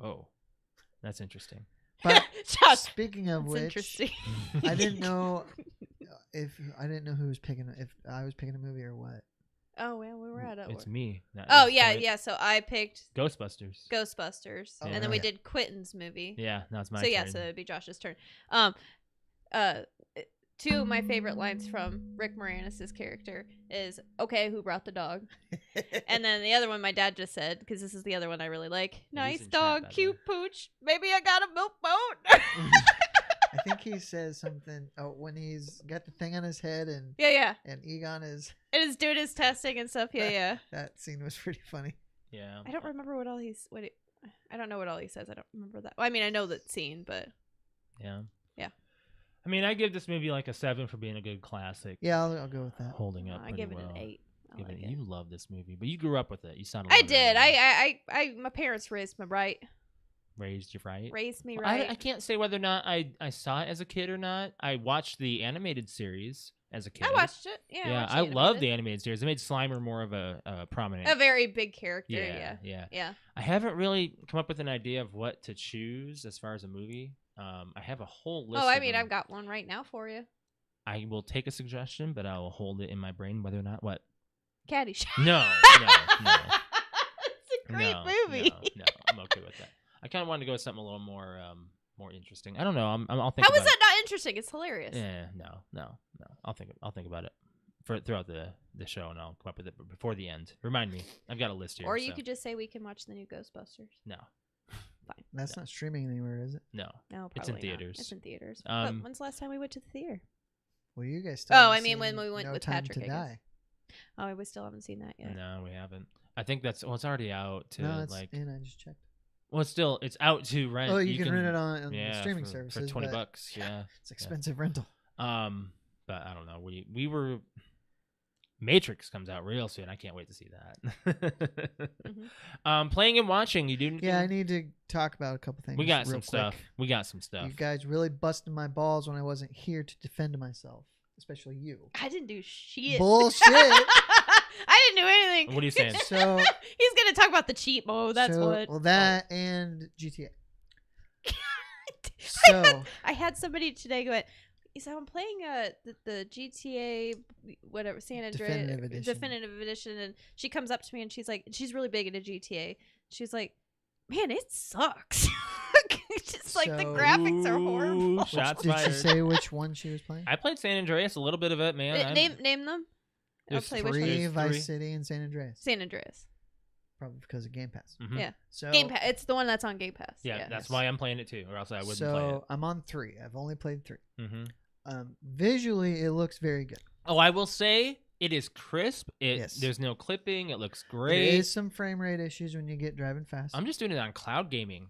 Oh, that's interesting. But Josh, speaking of that's which, interesting. I didn't know who was picking, if I was picking a movie or what. Oh, well, we were at it. It's me. Oh, yeah. So I picked Ghostbusters, Oh, and then we did Quentin's movie. Yeah, now it's my turn. turn. So it'd be Josh's turn. Two of my favorite lines from Rick Moranis' character is, "Okay, who brought the dog?" And then the other one my dad just said, because this is the other one I really like. "Nice in chat, dog, by the cute way. pooch. Maybe I got a milk boat." I think he says something when he's got the thing on his head and Yeah. and Egon is And is doing his testing and stuff. Yeah. that scene was pretty funny. Yeah. I don't remember what all I don't know what all he says. I don't remember that. Well, I mean, I know that scene, but Yeah. Yeah. I mean, I give this movie like a 7 for being a good classic. Yeah, I'll go with that. Holding up. I pretty give it well. an 8. I like it. You love this movie, but you grew up with it. You sound. I did. My parents raised me right. Raised you right. Raised me Well, right. I can't say whether or not I saw it as a kid or not. I watched the animated series as a kid. I watched it. Yeah, Yeah, watched I love the animated. animated series. It made Slimer more of a prominent. A very big character. Yeah. Yeah. I haven't really come up with an idea of what to choose as far as a movie. I have a whole list. Oh, I of mean, them. I've got one right now for you. I will take a suggestion, but I will hold it in my brain whether or not what. Caddyshack. No. It's a great movie. No, I'm okay with that. I kind of wanted to go with something a little more interesting. I don't know. I'll think. How about is that not interesting? It's hilarious. Yeah, no. I'll think about it throughout the show, and I'll come up with it before the end. Remind me. I've got a list here. Or you so. could just say we can watch the new Ghostbusters. No. Fine. That's not streaming anywhere, is it? No. No, probably It's in not. theaters. It's in theaters. But Um, when's the last time we went to the theater? Well, you guys still Oh, haven't I mean, when seen we went No with Time Patrick, to I guess. Die. Oh, we still haven't seen that yet. No, we haven't. I think it's already out to No, it's like. in. I just checked. Well, it's out to rent. Oh, you can rent it on the yeah, streaming for services $20. but Yeah, it's expensive rental. But I don't know. We were. Matrix comes out real soon. I can't wait to see that. Playing and watching. You do. Yeah, I need to talk about a couple things. We got real some stuff. quick. We got some stuff. You guys really busted my balls when I wasn't here to defend myself, especially you. I didn't do shit. Bullshit. I didn't do anything. What are you saying? So He's gonna talk about the cheat mode. That's what. Well, that and GTA. So I had somebody today go, so I'm playing the GTA whatever San Andreas definitive edition, and she comes up to me and she's like, she's really big into GTA. She's like, man, it sucks. It's just like the graphics are horrible. Shots did fired. she say which one she was playing? I played San Andreas, a little bit of it, man. Name them. I'll There's play which Three, one. Vice City, and San Andreas. San Andreas. Probably because of Game Pass. Mhm. Yeah. So Game Pass. It's the one that's on Game Pass. Yeah, that's why I'm playing it too, or else I wouldn't play So I'm on 3. I've only played 3. it. Visually, it looks very good. Oh, I will say it is crisp. Yes. There's no clipping. It looks There great. is some frame rate issues when you get driving fast. I'm just doing it on cloud gaming.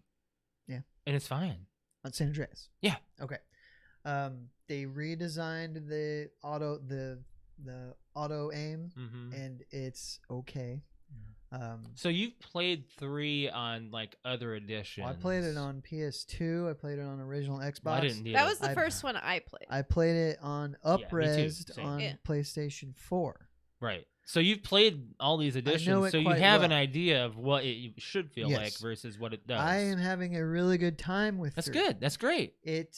Yeah. And it's fine. On San Andreas. Yeah. Okay. They redesigned the auto aim, and it's okay. So you've played 3 on like other editions. Well, I played it on PS2. I played it on original Xbox. Well, I didn't need That it. was the first one I played. I played it on up-resed Same. on Yeah. PlayStation 4. Right. So you've played all these editions, it so you quite have an well. idea of what it should feel Yes. like versus what it does. I am having a really good time with That's 3. good. That's great. Did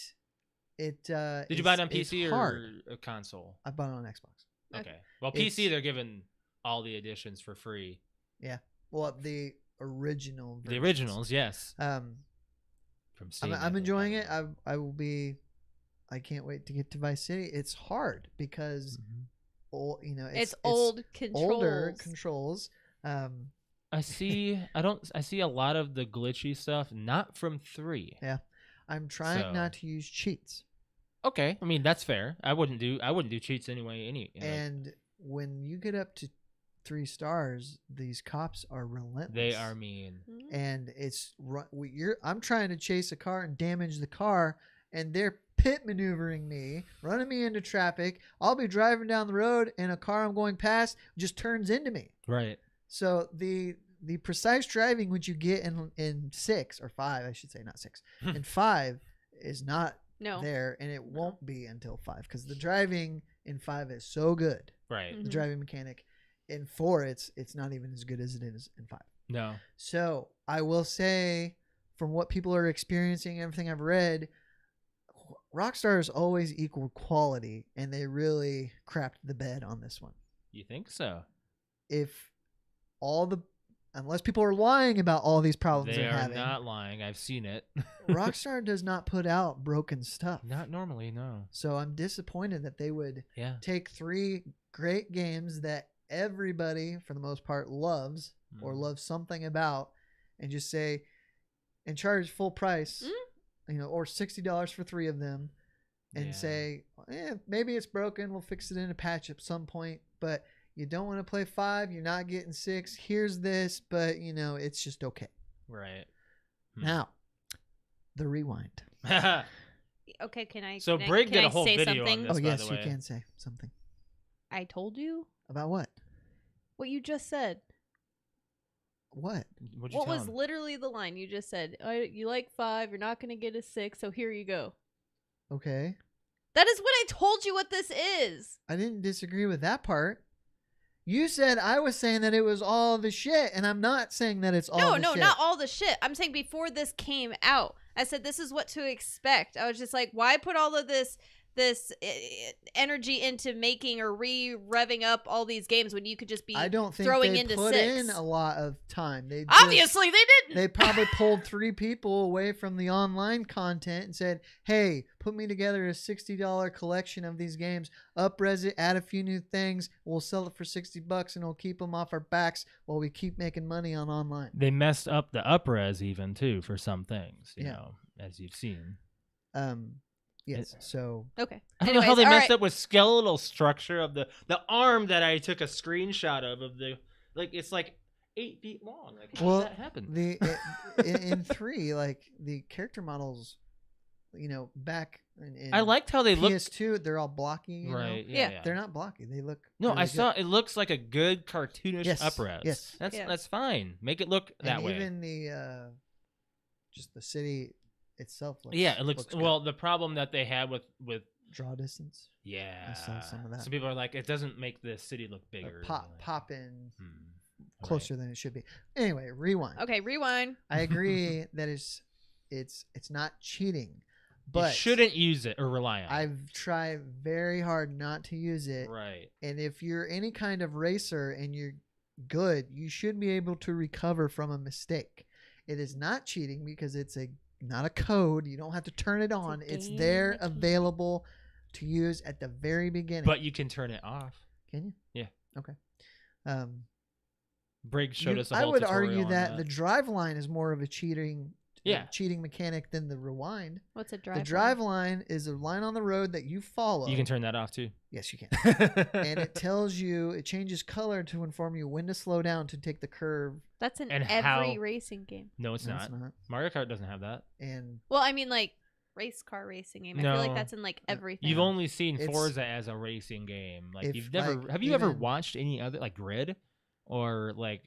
Did you buy it on PC or a console? I bought it on Xbox. Okay. Well, It's- PC they're giving all the editions for free. Yeah. Well, the original The versions. originals, yes. Um, From Steam. I'm enjoying it. I will be. I can't wait to get to Vice City. It's hard because, it's old controls. older controls. I see a lot of the glitchy stuff not from 3. Yeah, I'm trying not to use cheats. Okay. I mean, that's fair. I wouldn't do cheats anyway And when you get up to 3 stars, these cops are relentless. they are mean. And I'm trying to chase a car and damage the car, and they're pit maneuvering me, running me into traffic. I'll be driving down the road, and a car I'm going past just turns into me. Right. So the precise driving which you get in 6 or 5, I should say, not 6, in 5 is not there, and it won't be until 5 because the driving in 5 is so good. Right. The driving mechanic. In 4, it's not even as good as it is in 5. No. So I will say, from what people are experiencing, everything I've read, Rockstar is always equal quality, and they really crapped the bed on this one. You think so? Unless people are lying about all these problems They they're are having, not lying. I've seen it. Rockstar does not put out broken stuff. Not normally, no. So I'm disappointed that they would take 3 great games that everybody, for the most part, loves or loves something about, and just say, and charge full price, or $60 for 3 of them, and say, maybe it's broken. We'll fix it in a patch at some point, but you don't want to play 5. You're not getting 6. Here's this, but it's just okay. Right. Now, the rewind. Okay, can I? So can Brig I, did can a whole I say video something? on this. Oh by yes, the you way. can say something I told you about what? what you just said. What? What'd you What tell was him? literally the line you just said? You like 5, you're not going to get a 6, so here you go. Okay. That is what I told you what this is. I didn't disagree with that part. You said I was saying that it was all the shit, and I'm not saying that it's all the No, shit. not all the shit. I'm saying before this came out, I said this is what to expect. I was just like, why put all of this energy into making or revving up all these games when you could just be I don't think throwing they into put 6? in a lot of time. They Obviously, they didn't. They probably pulled 3 people away from the online content and said, hey, put me together a $60 collection of these games, up-res it, add a few new things, we'll sell it for $60 and we'll keep them off our backs while we keep making money on online. They messed up the up-res even, too, for some things, you Yeah. know, as you've seen. Yes, so... Okay. I don't know how Anyways, they all messed right. up with skeletal structure of the arm that I took a screenshot of the, like, it's like 8 feet long. Like, how did that happen? In 3, like, the character models, you know, back in I liked how they looked. PS2, they're all blocky, you know? Right, Yeah. yeah. They're not blocky. They look No, really I good. saw it looks like a good cartoonish Yes, up-res. yes. That's fine. Make it look that and way. even the just the city itself looks, Yeah, it looks good. well. The problem that they had with Draw distance. yeah, I saw some of that. Some people are like, it doesn't make the city look bigger. Pop in Hmm. closer than it should be. Anyway, rewind. Okay, rewind. I agree that it's not cheating, You but shouldn't use it or rely on it. I've tried very hard not to use it. Right. And if you're any kind of racer and you're good, you should be able to recover from a mistake. It is not cheating because it's not a code. You don't have to turn it on. It's game there mechanic. available to use at the very beginning. But you can turn it off. Can you? Yeah. Okay. Briggs showed us a I whole would tutorial argue on that the drive line is more of a cheating mechanic than the rewind. What's a drive? The drive line is a line on the road that you follow. You can turn that off too. Yes, you can. And it tells you, it changes color to inform you when to slow down to take the curve. That's in And every how- racing game. No, it's No, not. Mario Kart doesn't have that. And Well, I mean, like race car racing game. I feel No. like that's in like everything. You've only seen It's- Forza as a racing game. Like If, you've never like, have you ever even- watched any other like Grid or like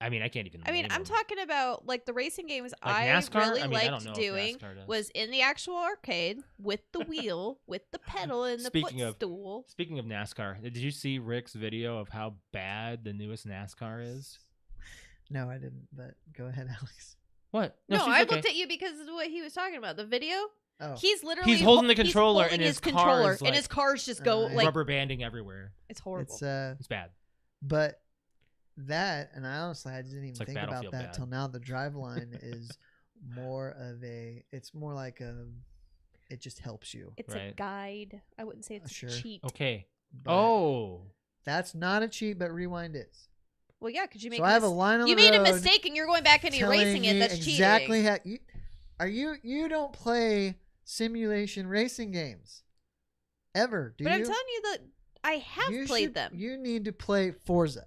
I mean I can't even I mean, name I'm them. talking about like the racing games like I NASCAR. really I mean, I don't liked know doing if NASCAR does. was in the actual arcade with the wheel, with the pedal and the Speaking of- footstool. Speaking of NASCAR, did you see Rick's video of how bad the newest NASCAR is? no, I didn't. But go ahead, Alex. What? No, she's I okay. looked at you because of what he was talking about. The video. Oh, He's literally holding the he's controller holding and his controller, car's, and like, his cars just go Right. like rubber banding everywhere. it's horrible. it's It's bad. but that, and I honestly I didn't even like think about Battlefield that bad. till now. The drive line is more of a. It's more like a. It just helps you. It's a Right. guide. I wouldn't say it's Sure. a cheat. Okay. But Oh. that's not a cheat, but rewind is. Well, yeah, because you make So I have a line on you the made a road mistake and you're going back and telling erasing it. me That's exactly cheating. how you don't play simulation racing games ever, do But you? I'm telling you that I have You played should- them. You need to play Forza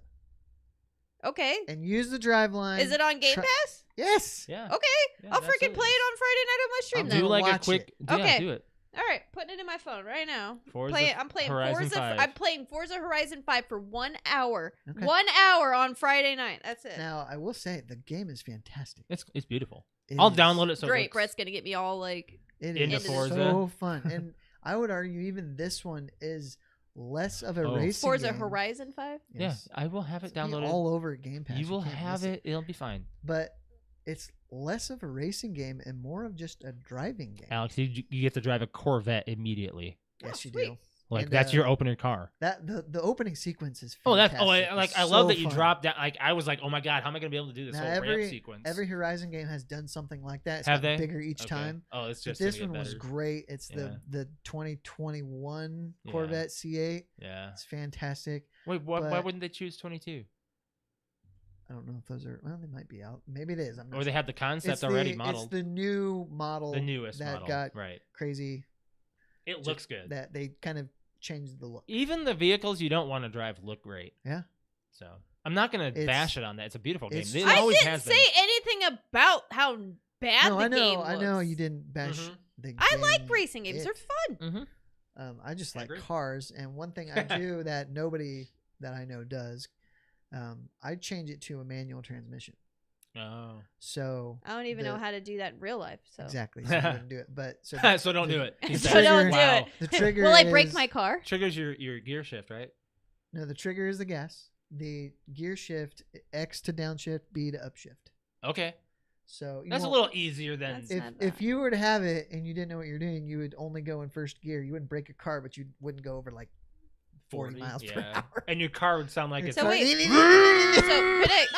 Okay. and use the drive line. Is it on Game Try- Pass? Yes. Yeah. Okay. Yeah, I'll that's freaking play it on Friday night on my stream I'll then. Do like a watch quick. it. Yeah, Okay. do it. All right, putting it in my phone right now. Forza I'm playing Horizon Forza. 5. I'm playing Forza Horizon 5 for 1 hour. Okay. 1 hour on Friday night. That's it. Now I will say the game is fantastic. It's beautiful. It I'll is- download it. So Great. it looks- Brett's gonna get me all like. It into is Forza. so fun, and I would argue even this one is less of a Oh. racing Forza game. Horizon 5. Yes. Yeah, I will have it It's gonna be downloaded. all over Game Pass. You will can't have miss it. It'll be fine. But it's less of a racing game and more of just a driving game. Alex, you get to drive a Corvette immediately. Yes, Oh, you sweet. do. Like And, that's your opening car. That the opening sequence is Oh, that's fantastic. I It's love so that you fun. dropped down. Like I was like, oh my god, how am I gonna be able to do this Now, whole ramp sequence? every Horizon game has done something like that. It's Have gotten they? bigger each Okay. time. Oh, it's But just this gonna one get was better. great. It's Yeah. the 2021 Yeah. Corvette C8. Yeah. It's fantastic. Wait, why but- wouldn't they choose 22? I don't know if those are. Well, they might be out. Maybe it is. I'm not Or they sure. have the concept It's already the, modeled. It's the new model. The newest that model, got right? crazy. It looks good. That they kind of changed the look. Even the vehicles you don't want to drive look great. Yeah. So I'm not gonna It's- bash it on that. It's a beautiful game. it's- It I always didn't has say been. anything about how bad No, the I know. game I know looks. you didn't bash Mhm. the. I like game racing games. it. They're fun. Mm-hmm. I just I like agree. cars, and one thing I do that nobody that I know does, I'd change it to a manual transmission. Oh. So I don't even know how to do that in real life. So exactly, so I wouldn't do it. But So don't do it. He So said. don't do Wow. it. The trigger. Will I break is- my car? Triggers your gear shift, right? No, the trigger is the gas. The gear shift, X to downshift, B to upshift. Okay. So you That's a won't- little easier than. That's- If not if bad. you were to have it and you didn't know what you're doing, you would only go in first gear. You wouldn't break your car, but you wouldn't go over like 40 miles per hour. And your car would sound like Your it's. So car- wait. So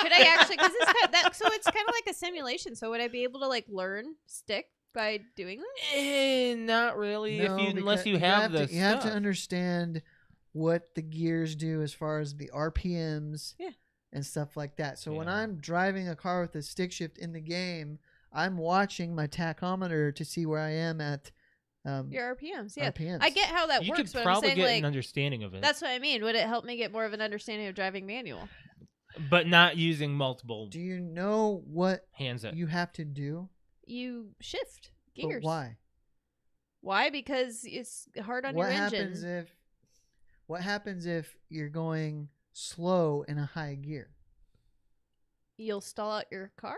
could I actually? Because it's kind of that. So it's kind of like a simulation. So would I be able to like learn stick by doing this? Not really. No, Unless because you have the you have to stuff. understand what the gears do as far as the RPMs Yeah. and stuff like that. So when Yeah. I'm driving a car with a stick shift in the game, I'm watching my tachometer to see where I am at Your RPMs. Yeah. RPMs. I get how that You works, could but I'm probably saying get like an understanding of it, that's what I mean. Would it help me get more of an understanding of driving manual? but not using multiple Do you know what hands. That you have to do? You shift But gears. why? Why? Because it's hard on What your happens engine. what happens if you're going slow in a high gear? You'll stall out your car.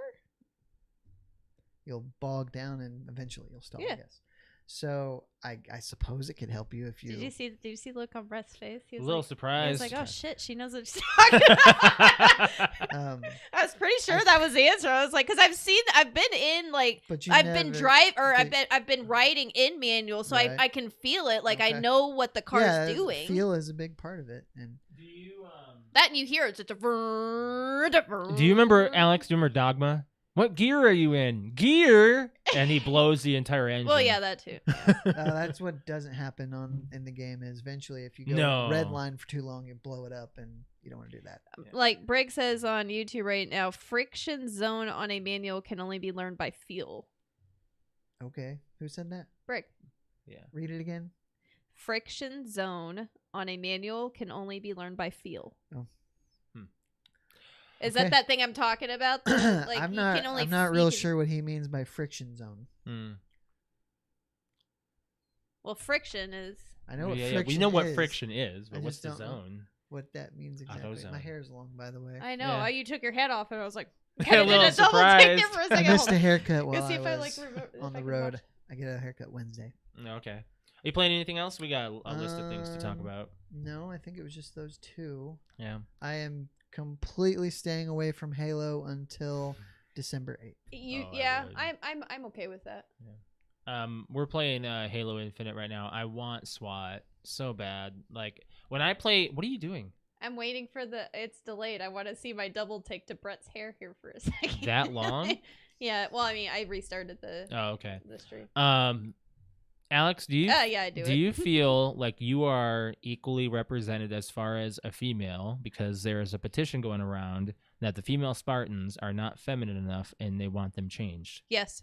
You'll bog down and eventually you'll stall, Yeah. I guess. So I suppose it could help you if you. Did you see the look on Brett's face? He a was little like, he surprised. was like, "Oh shit, she knows what she's talking about." Um, I was pretty sure that was the answer. I was like, because I've been in like, but you I've been but- I've been riding in manual, so Right. I can feel it. Like I Okay. know what the car's yeah, doing. Feel is a big part of it, and Do you That and you hear it's just a. Do you remember Alex? Do you remember Dogma? What gear are you in? Gear, and he blows the entire engine. Well, yeah, that too. that's what doesn't happen in the game. Is eventually if you go No. red line for too long, you blow it up, and you don't want to do that. Like Brig says on YouTube right now, friction zone on a manual can only be learned by feel. Okay, who said that? Brig. Yeah. Read it again. Friction zone on a manual can only be learned by feel. Oh. Is Okay. that thing I'm talking about? Like I'm you not. can only I'm not you real can- sure what he means by friction zone. Hmm. Well, friction is. I know what yeah, friction we know what is. friction is, I but what's just the don't know. zone? What that means exactly. zone. My hair's long, by the way. I know. Yeah. You took your head off, and I was like, A I did little a double take there surprised. for a I second. missed Hold a on. haircut while Let's see I if I, was like, remember- if on I the can road. watch. I get a haircut Wednesday. Okay. Are you playing anything else? We got a list of things to talk Um, about. No, I think it was just those two. Yeah. I am completely staying away from Halo until December 8th. You, Oh, I yeah, would. I'm okay with that. We're playing Halo Infinite right now. I want SWAT so bad. Like when I play, what are you doing? I'm waiting for it's delayed. I want to see my double take to Brett's hair here for a second. That long? Yeah. Well, I mean, I restarted the Oh, okay. stream. Alex, do you Yeah, I do it. you feel like you are equally represented as far as a female, because there is a petition going around that the female Spartans are not feminine enough and they want them changed? Yes.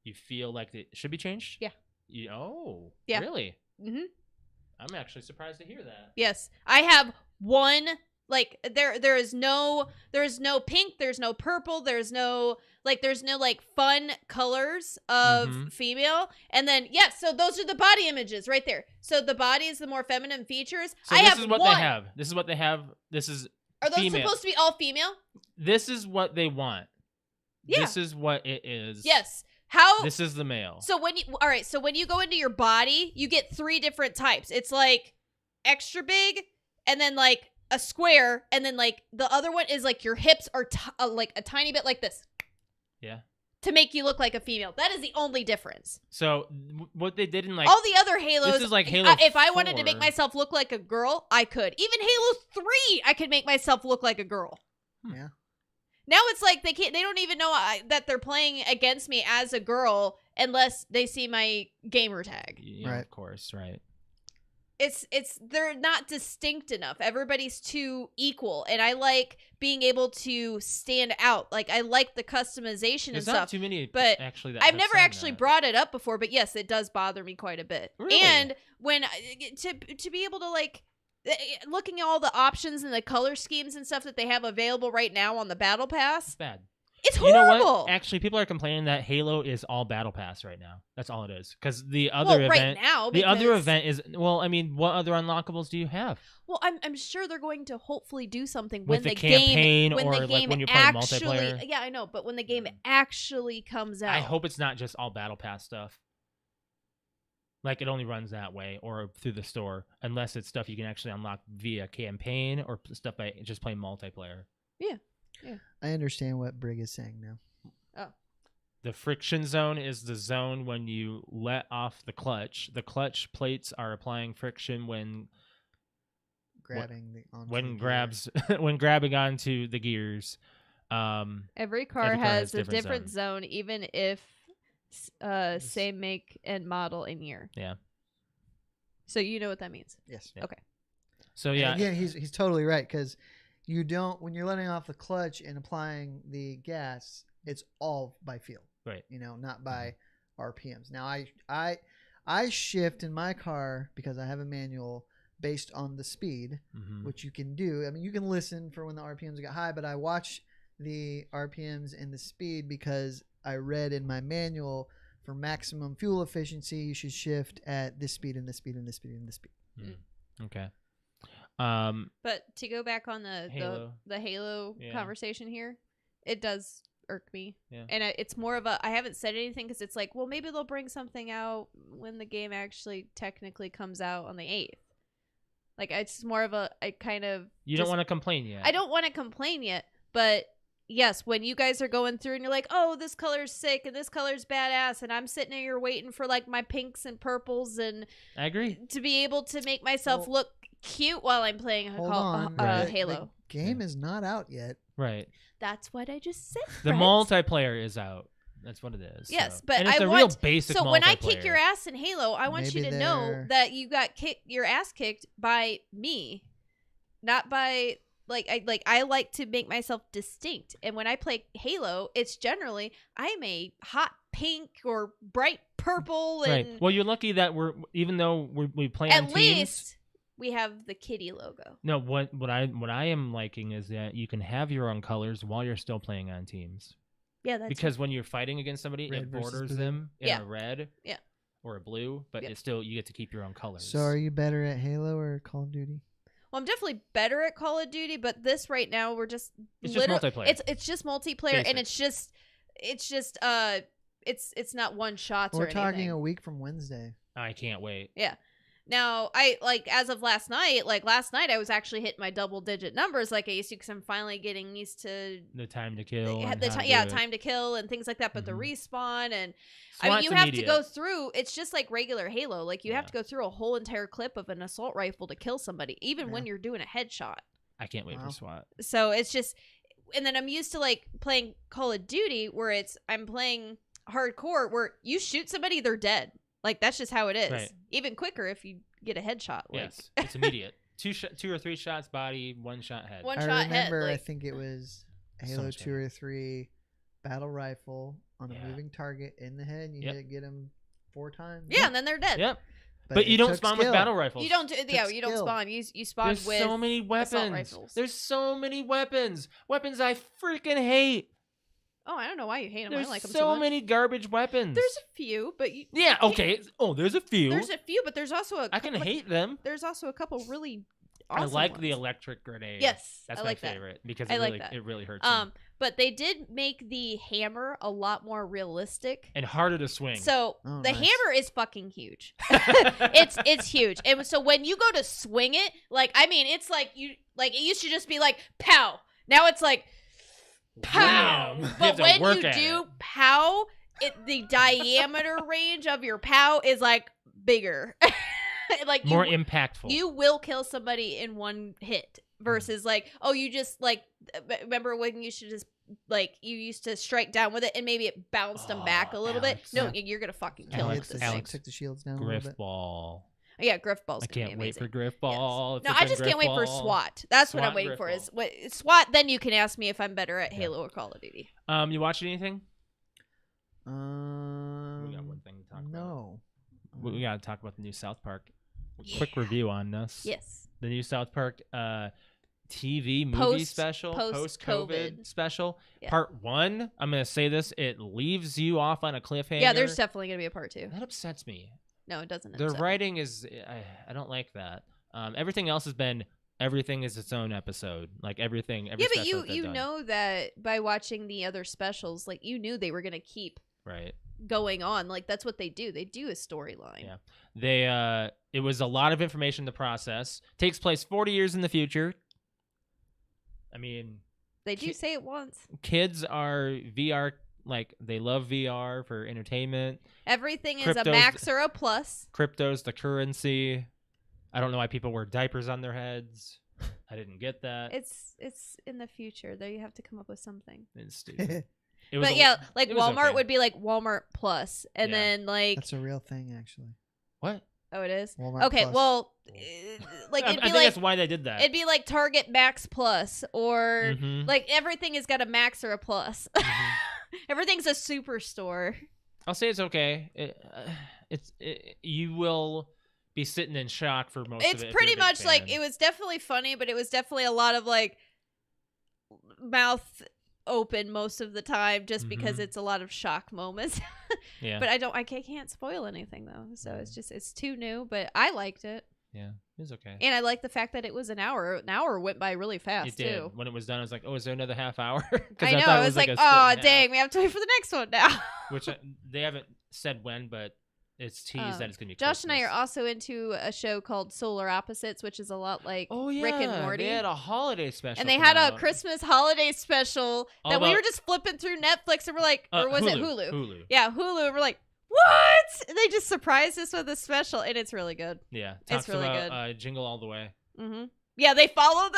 You feel like it should be changed? Yeah. Yeah. Really? Mhm. I'm actually surprised to hear that. Yes. I have one. Like there is no pink, there's no purple, there's no like fun colors of Mhm. female. And then so those are the body images right there. So the body is the more feminine features. So I this have is what one. they have. This is what they have. This is Are those female. supposed to be all female? This is what they want. Yeah. This is what it is. Yes. How This is the male. So when you go into your body, you get 3 different types. It's like extra big, and then like a square, and then like the other one is like your hips are like a tiny bit like this. Yeah. To make you look like a female. That is the only difference. So what they did in like All the other Halos, this is like Halo if I wanted to make 4. myself look like a girl, I could. Even Halo 3, I could make myself look like a girl. Yeah. Now it's like they don't even know that they're playing against me as a girl unless they see my gamer tag. Yeah, Right. of course, right. They're not distinct enough. Everybody's too equal, and I like being able to stand out. Like I like the customization and There's stuff. not too many but actually that I've have never said actually that. brought it up before, but yes, it does bother me quite a bit. Really? And when to be able to like looking at all the options and the color schemes and stuff that they have available right now on the battle pass, It's bad. It's You know horrible. what? Actually, people are complaining that Halo is all Battle Pass right now. That's all it is. Because the other well, event, right now, the other because- event is. Well, I mean, what other unlockables do you have? Well, I'm sure they're going to hopefully do something With when the game campaign when or, the like, game when you're playing actually multiplayer? yeah, I know, but when the game actually comes out. I hope it's not just all Battle Pass stuff. Like, it only runs that way or through the store, unless it's stuff you can actually unlock via campaign or stuff by just playing multiplayer. I understand what Brig is saying now. The friction zone is the zone when you let off the clutch. The clutch plates are applying friction when Grabbing the onto when the gear. grabs when grabbing onto the gears. Every car has a different zone, even if same make and model in year. Yeah. So you know what that means. Yes. Yeah. Okay. So And yeah, again, he's totally right because you don't when you're letting off the clutch and applying the gas, it's all by feel. right. You know, not by RPMs. Now I shift in my car because I have a manual based on the speed, Mhm. which you can do. I mean, you can listen for when the RPMs get high, but I watch the RPMs and the speed because I read in my manual for maximum fuel efficiency, you should shift at this speed and this speed and this speed and this speed. Okay. But to go back on the Halo Yeah. conversation here, it does irk me. Yeah. And it's more of a I haven't said anything because it's like, well, maybe they'll bring something out when the game actually technically comes out on the 8th. Like, it's more of a I kind of You don't want to complain yet. I don't want to complain yet, but yes, when you guys are going through and you're like, oh, this color's sick and this color's badass, and I'm sitting here waiting for like my pinks and purples and I agree. to be able to make myself look cute while I'm playing Hold on. Halo. The game is not out yet. Right. That's what I just said. The Fred. multiplayer is out. That's what it is. Yes, so. but and it's I a want real basic. So when I kick multiplayer. your ass in Halo, I want you Maybe to know they're- that you got your ass kicked by me, not by I like to make myself distinct. And when I play Halo, it's generally I'm a hot pink or bright purple, and Right. Well, you're lucky that even though we play on at teams. least we have the kitty logo. No, what I am liking is that you can have your own colors while you're still playing on teams. Yeah, that's Because when you're fighting against somebody, Red it versus borders blue. them in Yeah. a red, Yeah. or a blue, but Yeah. it's still you get to keep your own colors. So are you better at Halo or Call of Duty? Well, I'm definitely better at Call of Duty, but this right now we're just It's just multiplayer. It's just multiplayer, and Basic. it's not one shots We're or talking anything. a week from Wednesday. I can't wait. Now, I as of last night, I was actually hitting my double digit numbers like I used to because I'm finally getting used to The time to kill. and how to do it. time to kill and things like that. But Mhm. the respawn and SWAT's you have to immediate. go through. It's just like regular Halo. Like you have Yeah. to go through a whole entire clip of an assault rifle to kill somebody, even when Yeah. you're doing a headshot. I can't wait Wow. for SWAT. So it's just, and then I'm used to like playing Call of Duty where I'm playing hardcore where you shoot somebody, they're dead. Like that's just how it is. Right. Even quicker if you get a headshot. Like, Yes, it's immediate. Two or three shots body, one shot head. One I shot head, remember, I like- think it was So Halo much 2 or 3 battle rifle on a Yeah. moving target in the head. You get them 4 times. Yeah, and then they're dead. Yep. But you it don't took spawn skill. with battle rifles. You don't do, yeah, Took you don't skill. spawn. You spawn There's with so many assault weapons. rifles. There's so many weapons. Weapons I freaking hate. Oh, I don't know why you hate them. There's I like them so much. many garbage weapons. There's a few, but Yeah, okay. Oh, there's a few. there's a few, but there's also I can hate them. There's also a couple really awesome I like the ones. electric grenade. Yes, That's I my like that. favorite because I it like really that. it really hurts them. But they did make the hammer a lot more realistic. And harder to swing. So Oh, the nice. hammer is fucking huge. it's huge. And so when you go to swing it, like I mean, it's like it used to just be like pow. Now it's like pow. Wham. You have But to when work you at do it. pow, the diameter range of your pow is like bigger. Like More you, impactful. you will kill somebody in one hit versus like, oh, you just like remember when you should just like you used to strike down with it and maybe it bounced them back a little Alex. bit. No, Yeah. you're gonna fucking kill Alex, it. This Alex. Took the shields down a little Griff bit. ball. thing. Yeah, Griff Ball's I gonna be can't wait amazing. for Griff ball. No, I just can't wait for SWAT. That's what I'm SWAT waiting Griff for. Is Ball. what SWAT. Then you can ask me if I'm better at Yeah. Halo or Call of Duty. You watching anything? We got Um, one thing to talk about. no. We got to talk about the new South Park. Quick review on this. Yes. The new South Park TV movie Post- special, post-COVID. post-COVID special. Yeah. Part 1, I'm going to say this, it leaves you off on a cliffhanger. Yeah, there's definitely gonna be a part 2. That upsets me. No, it doesn't. The upset me. writing is, I don't like that. Everything else has been, everything is its own episode. Like everything, every Yeah, but special that they've you done. know that by watching the other specials, like you knew they were gonna keep Right. going on. Like that's what they do. They do a storyline. Yeah. They it was a lot of information to process. Takes place 40 years in the future. I mean, They do say it once. kids are VR, like they love VR for entertainment. Everything is a Crypto's- max or a plus. Crypto's the currency. I don't know why people wear diapers on their heads. I didn't get that. It's in the future. Though you have to come up with something. It's stupid. It was But yeah, like it was Walmart okay. would be like Walmart Plus, and Yeah. then like That's a real thing, actually. What? oh, it is. Walmart Okay, Plus. well, like I it'd be think like that's why they did that. it'd be like Target Max Plus, or Mhm. like everything has got a max or a plus. Mhm. Everything's a superstore. I'll say it's okay. You will be sitting in shock for most of It's it. if pretty you're a big much like fan. it was definitely funny, but it was definitely a lot of like mouth open most of the time, just because Mhm. it's a lot of shock moments. Yeah. But I can't spoil anything though, so it's too new. But I liked it, Yeah, it was okay. and I like the fact that it was an hour. An hour went by really fast It did. too. When it was done, I was like, "Oh, is there another half hour?" 'Cause I know. thought I it was like, a split oh in half," dang, we have to wait for the next one now. Which they haven't said when, but it's teased that it's gonna be. Josh and I are Christmas. also into a show called Solar Opposites, which is a lot like Oh yeah, Rick and Morty. They had a holiday special, And they come had a out. Christmas holiday special All that we about- were just flipping through Netflix, and we're like, or was it Hulu? Hulu. Yeah, Hulu. And we're like, what? And they just surprised us with a special, and it's really good. Yeah, It's talks really about, Jingle All the Way. Mm-hmm. Yeah, they follow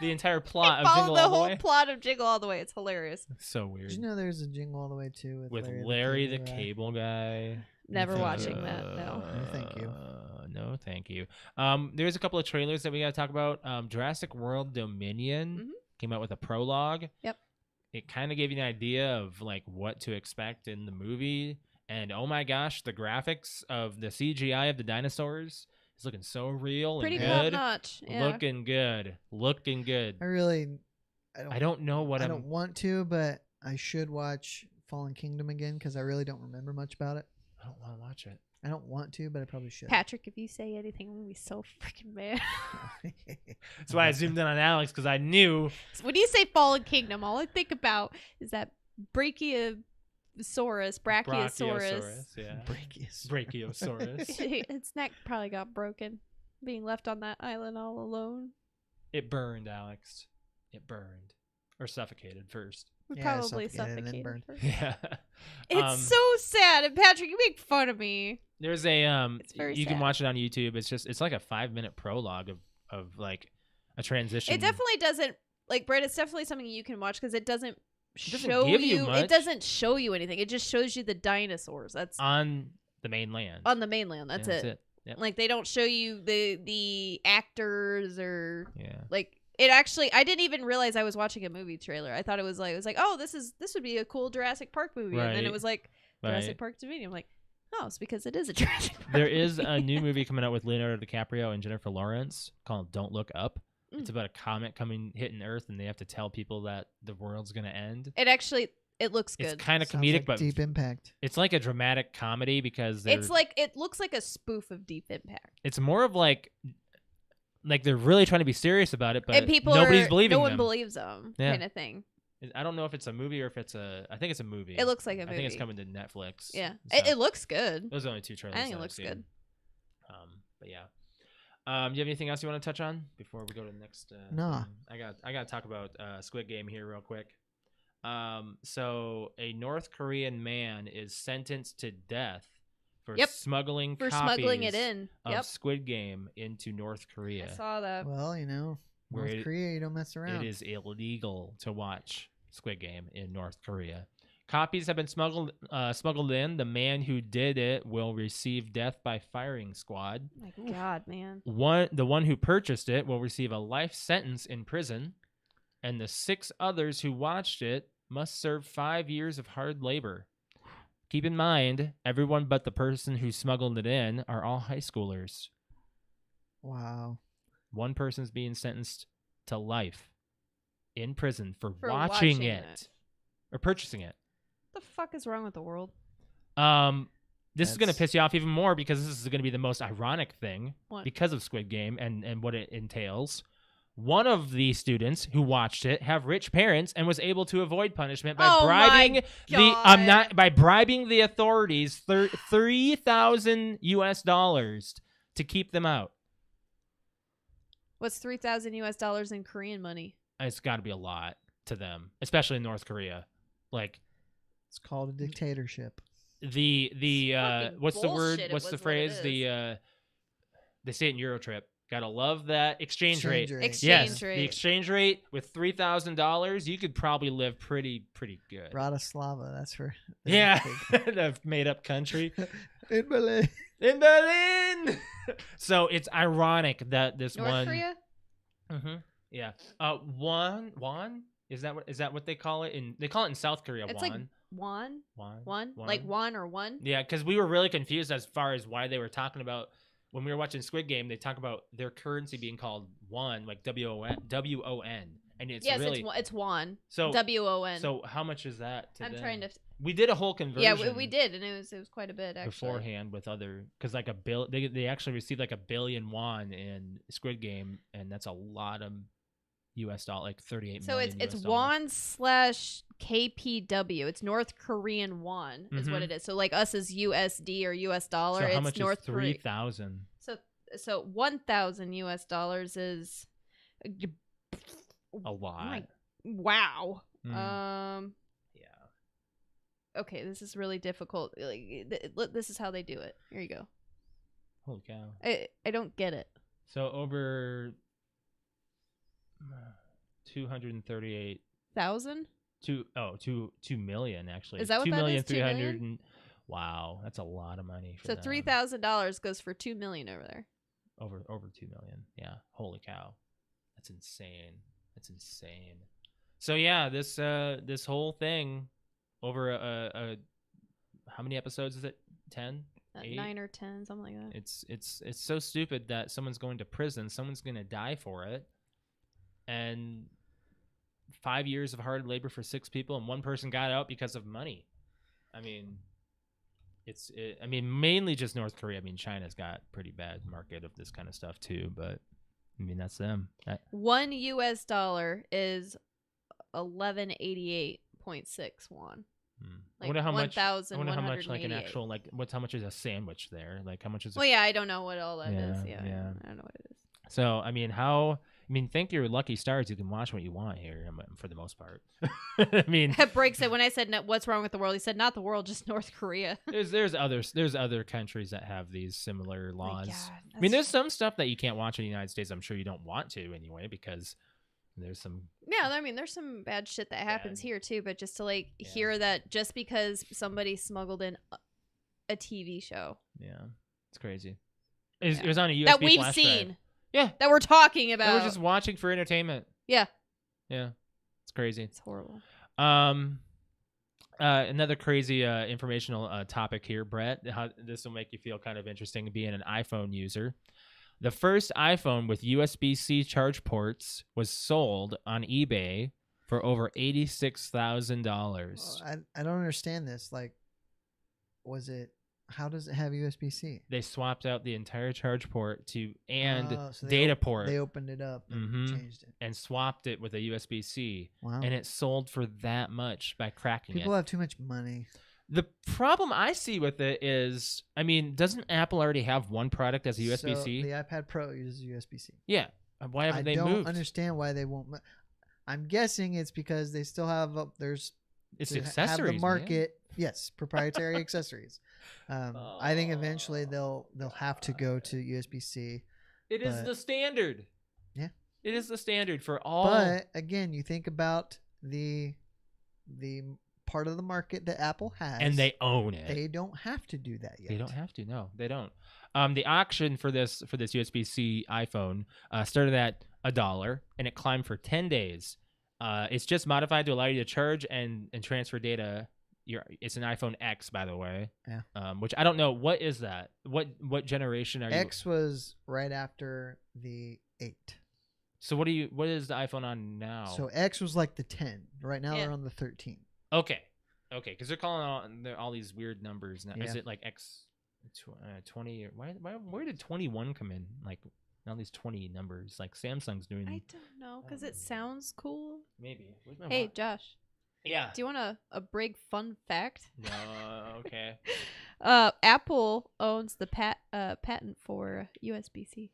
The entire they plot of follow Jingle the All the whole Way. plot of Jingle All the Way. It's hilarious. So weird. Did you know there's a Jingle All the Way too With Larry the Cable Guy. Never thank watching you. that. No. No, thank you. No, thank you. There's a couple of trailers that we got to talk about. Jurassic World Dominion Mhm. came out with a prologue. Yep. It kind of gave you an idea of like what to expect in the movie. And oh my gosh, the graphics of the CGI of the dinosaurs is looking so real Pretty and top good. notch. Yeah. Looking good. Looking good. I I don't know what I I'm. don't want to, but I should watch Fallen Kingdom again because I really don't remember much about it. I don't want to watch it. I don't want to, but I probably should. Patrick, if you say anything, I'm gonna be so freaking mad. That's why I zoomed in on Alex because I knew. When you say Fallen Kingdom, all I think about is that Brachiosaurus. Yeah. Brachiosaurus. Brachiosaurus. Its neck probably got broken, being left on that island all alone. It burned, Alex. It burned. Or suffocated first. We Yeah, probably suffocated and then suffocated. burned. first. Yeah. It's so sad, and Patrick, you make fun of me. There's a It's very you can sad. watch it on YouTube. It's like a 5-minute prologue of like a transition. It definitely doesn't like Brett. It's definitely something you can watch because it doesn't doesn't show give you much. It doesn't show you anything. It just shows you the dinosaurs. That's on the mainland. on the mainland. That's Yeah, it. Yep. Like they don't show you the actors or Yeah. like it actually. I didn't even realize I was watching a movie trailer. I thought it was like oh this would be a cool Jurassic Park movie, and then Right. it was like Jurassic Right. Park Dominion. I'm like oh it's because it is a Jurassic Park. There is a new movie coming out with Leonardo DiCaprio and Jennifer Lawrence called Don't Look Up. It's about a comet hitting Earth, and they have to tell people that the world's gonna end. It looks good. It's kind of Sounds comedic, like but Deep Impact. it's like a dramatic comedy because It's like it looks like a spoof of Deep Impact. it's more of like they're really trying to be serious about it, but And people nobody's believing no one them. believes them, Yeah. kind of thing. I don't know if it's a movie or if it's I think it's a movie. It looks like a I movie. think it's coming to Netflix. Yeah, So it looks good. those are only two trailers. I think it that I've looks seen. good. But yeah. Do you have anything else you want to touch on before we go to the next? Nah. thing? I got to talk about Squid Game here real quick. So a North Korean man is sentenced to death for Yep. smuggling For copies smuggling it in. of Yep, Squid Game into North Korea. I saw that. Well, Where North Korea, you don't mess around. It is illegal to watch Squid Game in North Korea. Copies have been smuggled in. The man who did it will receive death by firing squad. Oh my God, man. The one who purchased it will receive a life sentence in prison, and the 6 others who watched it must serve 5 years of hard labor. Keep in mind, everyone but the person who smuggled it in are all high schoolers. Wow. One person's being sentenced to life in prison for watching watching it or purchasing it. What the fuck is wrong with the world? This is going to piss you off even more because this is going to be the most ironic thing What? because of Squid Game and what it entails. One of the students who watched it have rich parents and was able to avoid punishment by bribing by bribing the authorities $3,000 to keep them out. What's $3,000 in Korean money? It's got to be a lot to them, especially in North Korea. Like, it's called a dictatorship. The what's the word? bullshit, What's the phrase? They say it in Eurotrip. Gotta love that exchange rate. Exchange rate. The exchange rate with $3,000, you could probably live pretty good. Bratislava, that's for the made up country in Berlin. In Berlin. So it's ironic that this North Korea. Mm-hmm. Yeah. Won. Is that what they call it? They call it in South Korea. It's won. Like won, like won or one. Yeah, because we were really confused as far as why they were talking about. When we were watching Squid Game, they talk about their currency being called won, like WON, and it's really it's won. So WON. So how much is that? I'm trying to. We did a whole conversion. Yeah, we did, and it was quite a bit actually. Beforehand with other, because like they actually received like 1 billion won in Squid Game, and that's a lot of US dollar, like 38 million. So it's US won / KPW. It's North Korean won is what it is. So like us is USD or US dollar. So how it's much North is 3,000? So 1,000 US dollars is a lot. Wow. Yeah. Okay, this is really difficult. This is how they do it. Here you go. Holy cow. I don't get it. So over 238,000. 2 million actually. Is that what that is? 2,300,000. Wow, that's a lot of money for so them. $3,000 goes for 2 million over there. Over 2 million. Yeah. Holy cow. That's insane. So yeah, this whole thing over how many episodes is it? 10? 9 or 10, something like that. It's so stupid that someone's going to prison, someone's going to die for it. And 5 years of hard labor for 6 people, and one person got out because of money. I mean, mainly just North Korea. I mean, China's got pretty bad market of this kind of stuff too, but I mean, that's them. $1 US is 1188.6 won. I wonder how much. I 1,188. wonder how much, like an actual, like how much is a sandwich there? Like how much is? Well, yeah, I don't know what all that is. Yeah, I don't know what it is. So think your lucky stars. You can watch what you want here, for the most part. I mean, That breaks it. When I said, "What's wrong with the world?" He said, "Not the world, just North Korea." there's other countries that have these similar laws. God, I mean, there's some stuff that you can't watch in the United States. I'm sure you don't want to anyway, because there's some. Yeah, I mean, there's some bad shit that happens here too. But just to hear that just because somebody smuggled in a TV show. Yeah, it's crazy. It was on a USB that we've flash seen. drive. Yeah, that we're talking about. That we're just watching for entertainment. Yeah. Yeah, it's crazy. It's horrible. Another crazy informational topic here, Brett. This will make you feel kind of interesting being an iPhone user. The first iPhone with USB-C charge ports was sold on eBay for over $86,000. I don't understand this. Like, how does it have USB-C? They swapped out the entire charge port so data port. They opened it up and changed it. And swapped it with a USB-C. Wow. And it sold for that much by cracking People have too much money. The problem I see with it is, I mean, doesn't Apple already have one product as a USB-C? So the iPad Pro uses USB-C. Yeah. Why haven't they moved? I don't understand why they won't. I'm guessing it's because they still have it's accessories. Have the market, yes, proprietary accessories. I think eventually they'll have to go to USB-C. It is the standard. Yeah. It is the standard for all. But again, you think about the part of the market that Apple has, and they own it. They don't have to do that yet. They don't have to. No, they don't. The auction for this USB-C iPhone started at $1, and it climbed for 10 days. It's just modified to allow you to charge and transfer data. It's an iPhone X, by the way. Yeah. Which I don't know. What is that? What generation are you? X was right after the 8. So what is the iPhone on now? So X was like the 10. Right now Yeah. they're on the 13. Okay, because they're calling all these weird numbers now. Yeah. Is it like X 20 or where did 21 come in? Like all these 20 numbers. Like Samsung's doing. I don't know because it sounds cool. Maybe. Where's my Hey, watch? Josh, Yeah. do you want a big fun fact? No. Okay. Apple owns the patent for USB-C.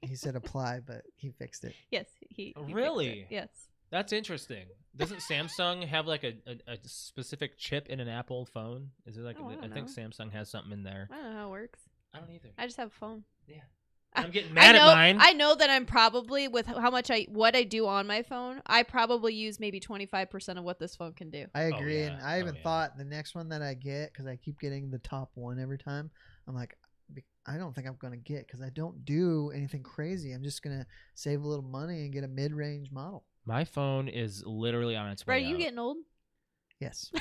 He said apply, but he fixed it. Yes, he fixed it. Really? Yes. That's interesting. Doesn't Samsung have like a specific chip in an Apple phone? Is it like Oh, I I don't think know. Samsung has something in there. I don't know how it works. I don't either. I just have a phone. Yeah. I'm getting I mad know, at mine. I know that I'm probably with how much what I do on my phone. I probably use maybe 25% of what this phone can do. I agree, yeah. and I even Oh, yeah. thought the next one that I get, because I keep getting the top one every time, I'm like, I don't think I'm gonna get, because I don't do anything crazy. I'm just gonna save a little money and get a mid-range model. My phone is literally on its way Brett, are you out. getting old? Yes.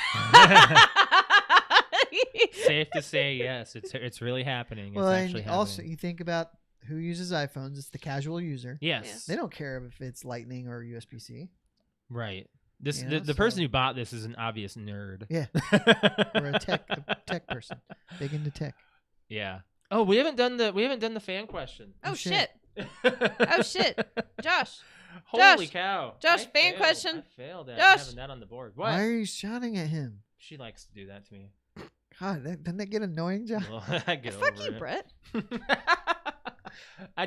Safe to say, yes. It's really happening. It's Well, actually and happening. also you think about who uses iPhones. It's the casual user. Yes. They don't care if it's Lightning or USB-C. Right. This You know, the person so- who bought this is an obvious nerd. Yeah. Or a tech person, big into tech. Yeah. Oh, we haven't done the fan question. Oh shit. shit! Oh shit! Josh, Holy Josh. cow! Josh, I fan failed. question. I failed at Josh. having that on the board. What? Why are you shouting at him? She likes to do that to me. God, doesn't that get annoying, Josh? Well, I get fuck over you, it. Brett. I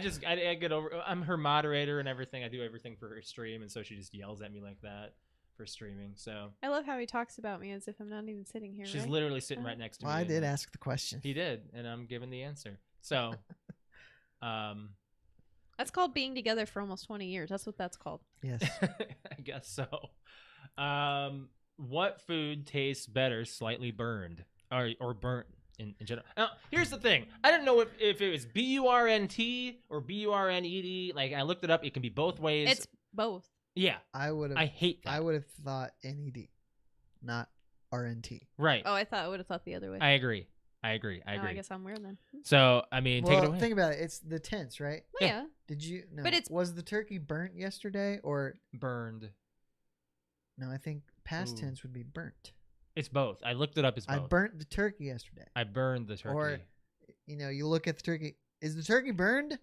get over. I'm her moderator and everything. I do everything for her stream, and so she just yells at me like that for streaming. So I love how he talks about me as if I'm not even sitting here. she's right? literally sitting right next to Well, me. I and, did ask the question. He did, and I'm giving the answer. So, That's called being together for almost 20 years. That's what that's called. Yes. I guess so. What food tastes better slightly burned or burnt in general? Now, here's the thing. I don't know if it was BURNT or BURNED. Like, I looked it up. It can be both ways. It's both. Yeah. I hate that. I would have thought NED, not RNT. Right. Oh, I would have thought the other way. I agree. I Oh, I agree. guess I'm weird then. So, I mean, take it Well, away. think about it. It's the tense, right? Well, yeah. Did you? No. But it's- was the turkey burnt yesterday or Burned. no? I think past Ooh. tense would be burnt. It's both. I looked it up. It's both. I burnt the turkey yesterday. I burned the turkey. Or, you look at the turkey. Is the turkey burned?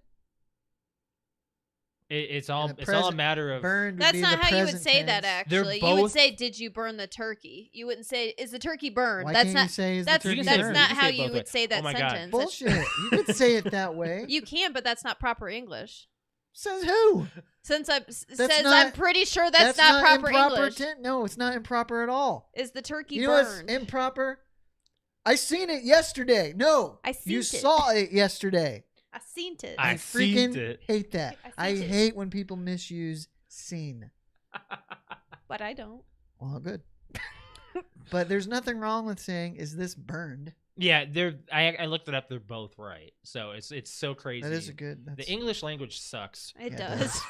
It's all the it's all a present- matter of Burned. Would That's be not the how you would present say that, tense. They're actually. You would both- say, did you burn the turkey? You wouldn't say, is the turkey burned? Why That's can't not you say is the that's turkey You can say that's it- burned? not you can how say it you both would ways. say that Oh my God. sentence. That's- Bullshit. You could say it that way. You can, but that's not proper English. Says who? Since I'm not- I'm pretty sure that's not proper improper English. No, it's not improper at all. Is the turkey You know what's burned? improper? I seen it yesterday. No, I seen you it. saw it yesterday. I seen it. I I seen freaking it. hate that. I I seen it. hate when people misuse seen. But I don't. Well, good. But there's nothing wrong with saying, "Is this burned?" Yeah, I looked it up. They're both right. So it's so crazy. That is a good. That's, The English language sucks. It Yeah, it does.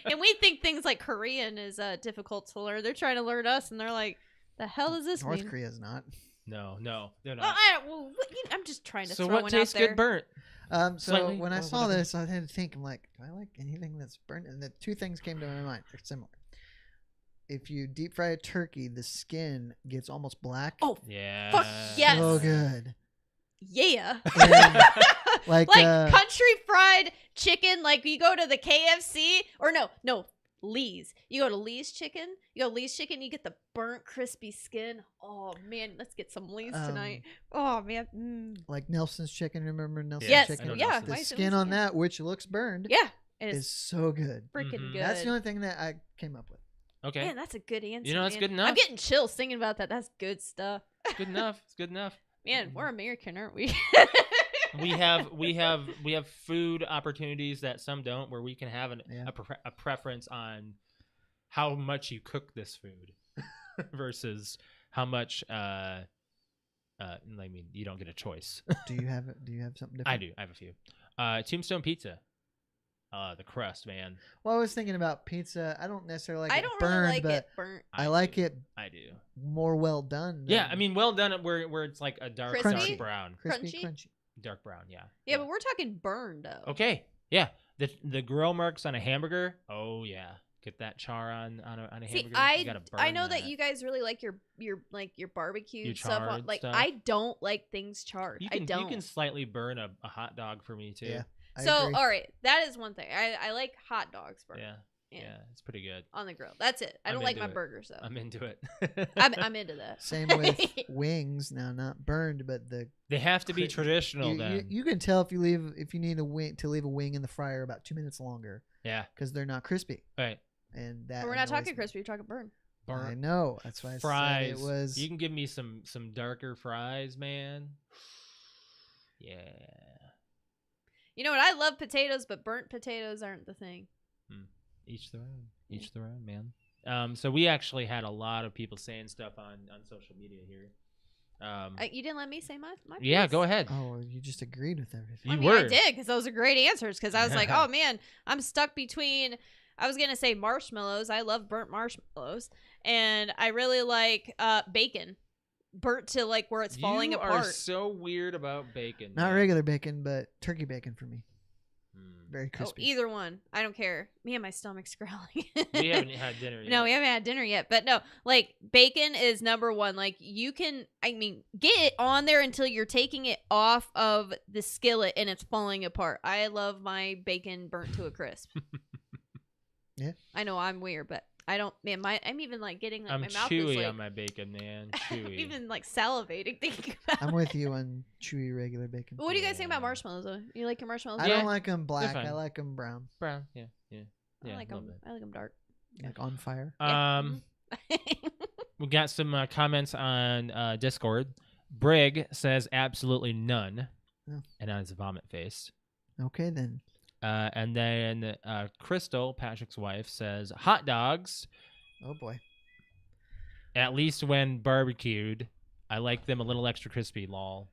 And we think things like Korean is difficult to learn. They're trying to learn us, and they're like, "The hell does this North mean?" Korea's not. No, they're Well, not. I'm just trying to So throw what one tastes out there. good burnt? So Slightly, when I or saw whatever. this, I had to think. I'm like, do I like anything that's burnt? And the two things came to my mind. They're similar. If you deep fry a turkey, the skin gets almost black. Oh, Yeah. Fuck yes. so good. yeah. And like, Country fried chicken. Like you go to the KFC or no, Lee's. You go to Lee's chicken. You get the burnt crispy skin. Oh man, let's get some Lee's tonight. Oh man. like Nelson's chicken. Remember Nelson's Yes, chicken? I know yeah. Nelson's. The Why is it skin Nelson's on chicken? that, which looks burned, Yeah, it is is so good. freaking Mhm. good. That's the only thing that I came up with. Okay. Man, that's a good answer. You know, that's man. good enough. I'm getting chills thinking about that. That's good stuff. It's good enough. It's good enough. Man, we're American, aren't we? We have food opportunities that some don't, where we can have Yeah. a preference on how much you cook this food versus how much. I mean, you don't get a choice. Do you have something different? I do. I have a few. Tombstone pizza. The crust, man. Well, I was thinking about pizza. I don't necessarily like I it don't burned, really like but it burnt. I like do. it I do. more well done. Yeah, than I mean, well done. Where it's like a dark Crispy? brown. crispy, crunchy? crunchy. Dark brown. Yeah. Yeah, but we're talking burned though. Okay. Yeah. The grill marks on a hamburger. Oh yeah, get that char on a See, hamburger. You gotta burn I know that you guys really like your barbecue Your stuff. charred Like stuff. I don't like things charred. You can, I don't. You can slightly burn a hot dog for me too. Yeah. I So agree. all right, that is one thing. I like hot dogs burned. Yeah, it's pretty good. On the grill. That's it. I I'm don't like into my it. burgers though. I'm into it. I'm into that. Same with wings. Now, not burned, but They have to be traditional you, then. you can tell if you need to leave a wing in the fryer about 2 minutes longer Yeah. because they're not crispy. Right. And that. But we're not annoys talking me. crispy. We're talking burn. I know. That's why I Fries. said it was. You can give me some darker fries, man. Yeah. You know what? I love potatoes, but burnt potatoes aren't the thing. Each their own. Each their own, man. So we actually had a lot of people saying stuff on social media here. You didn't let me say my Yeah, piece? go ahead. Oh, you just agreed with everything. You I mean, were. I did because those are great answers. Because I was like, oh man, I'm stuck between. I was gonna say marshmallows. I love burnt marshmallows, and I really like bacon, burnt to like where it's falling You apart. are so weird about bacon. Not man. regular bacon, but turkey bacon for me. Mm. Very Oh, crispy. either one. I don't care. Me and my stomach's growling. We haven't had dinner yet. No, we haven't had dinner yet. But no, like bacon is number one. Like you can, I mean, get it on there until you're taking it off of the skillet and it's falling apart. I love my bacon burnt to a crisp. Yeah. I know I'm weird, but I don't. Man, I'm even like getting like I'm my mouth is chewy like on my bacon, man. I'm Chewy. even like salivating thinking about. I'm with you on chewy regular bacon. What do you guys think Yeah. about marshmallows? Though? You like your marshmallows? I Yeah. don't like them black. fine. I like them brown, Brown. Yeah. I like a little them. bit. I like them dark. like on fire. Yeah. We got some comments on Discord. Brig says absolutely none, Oh. and on his vomit face. Okay then. And then Crystal, Patrick's wife, says hot dogs, Oh boy. at least when barbecued. I like them a little extra crispy. Lol.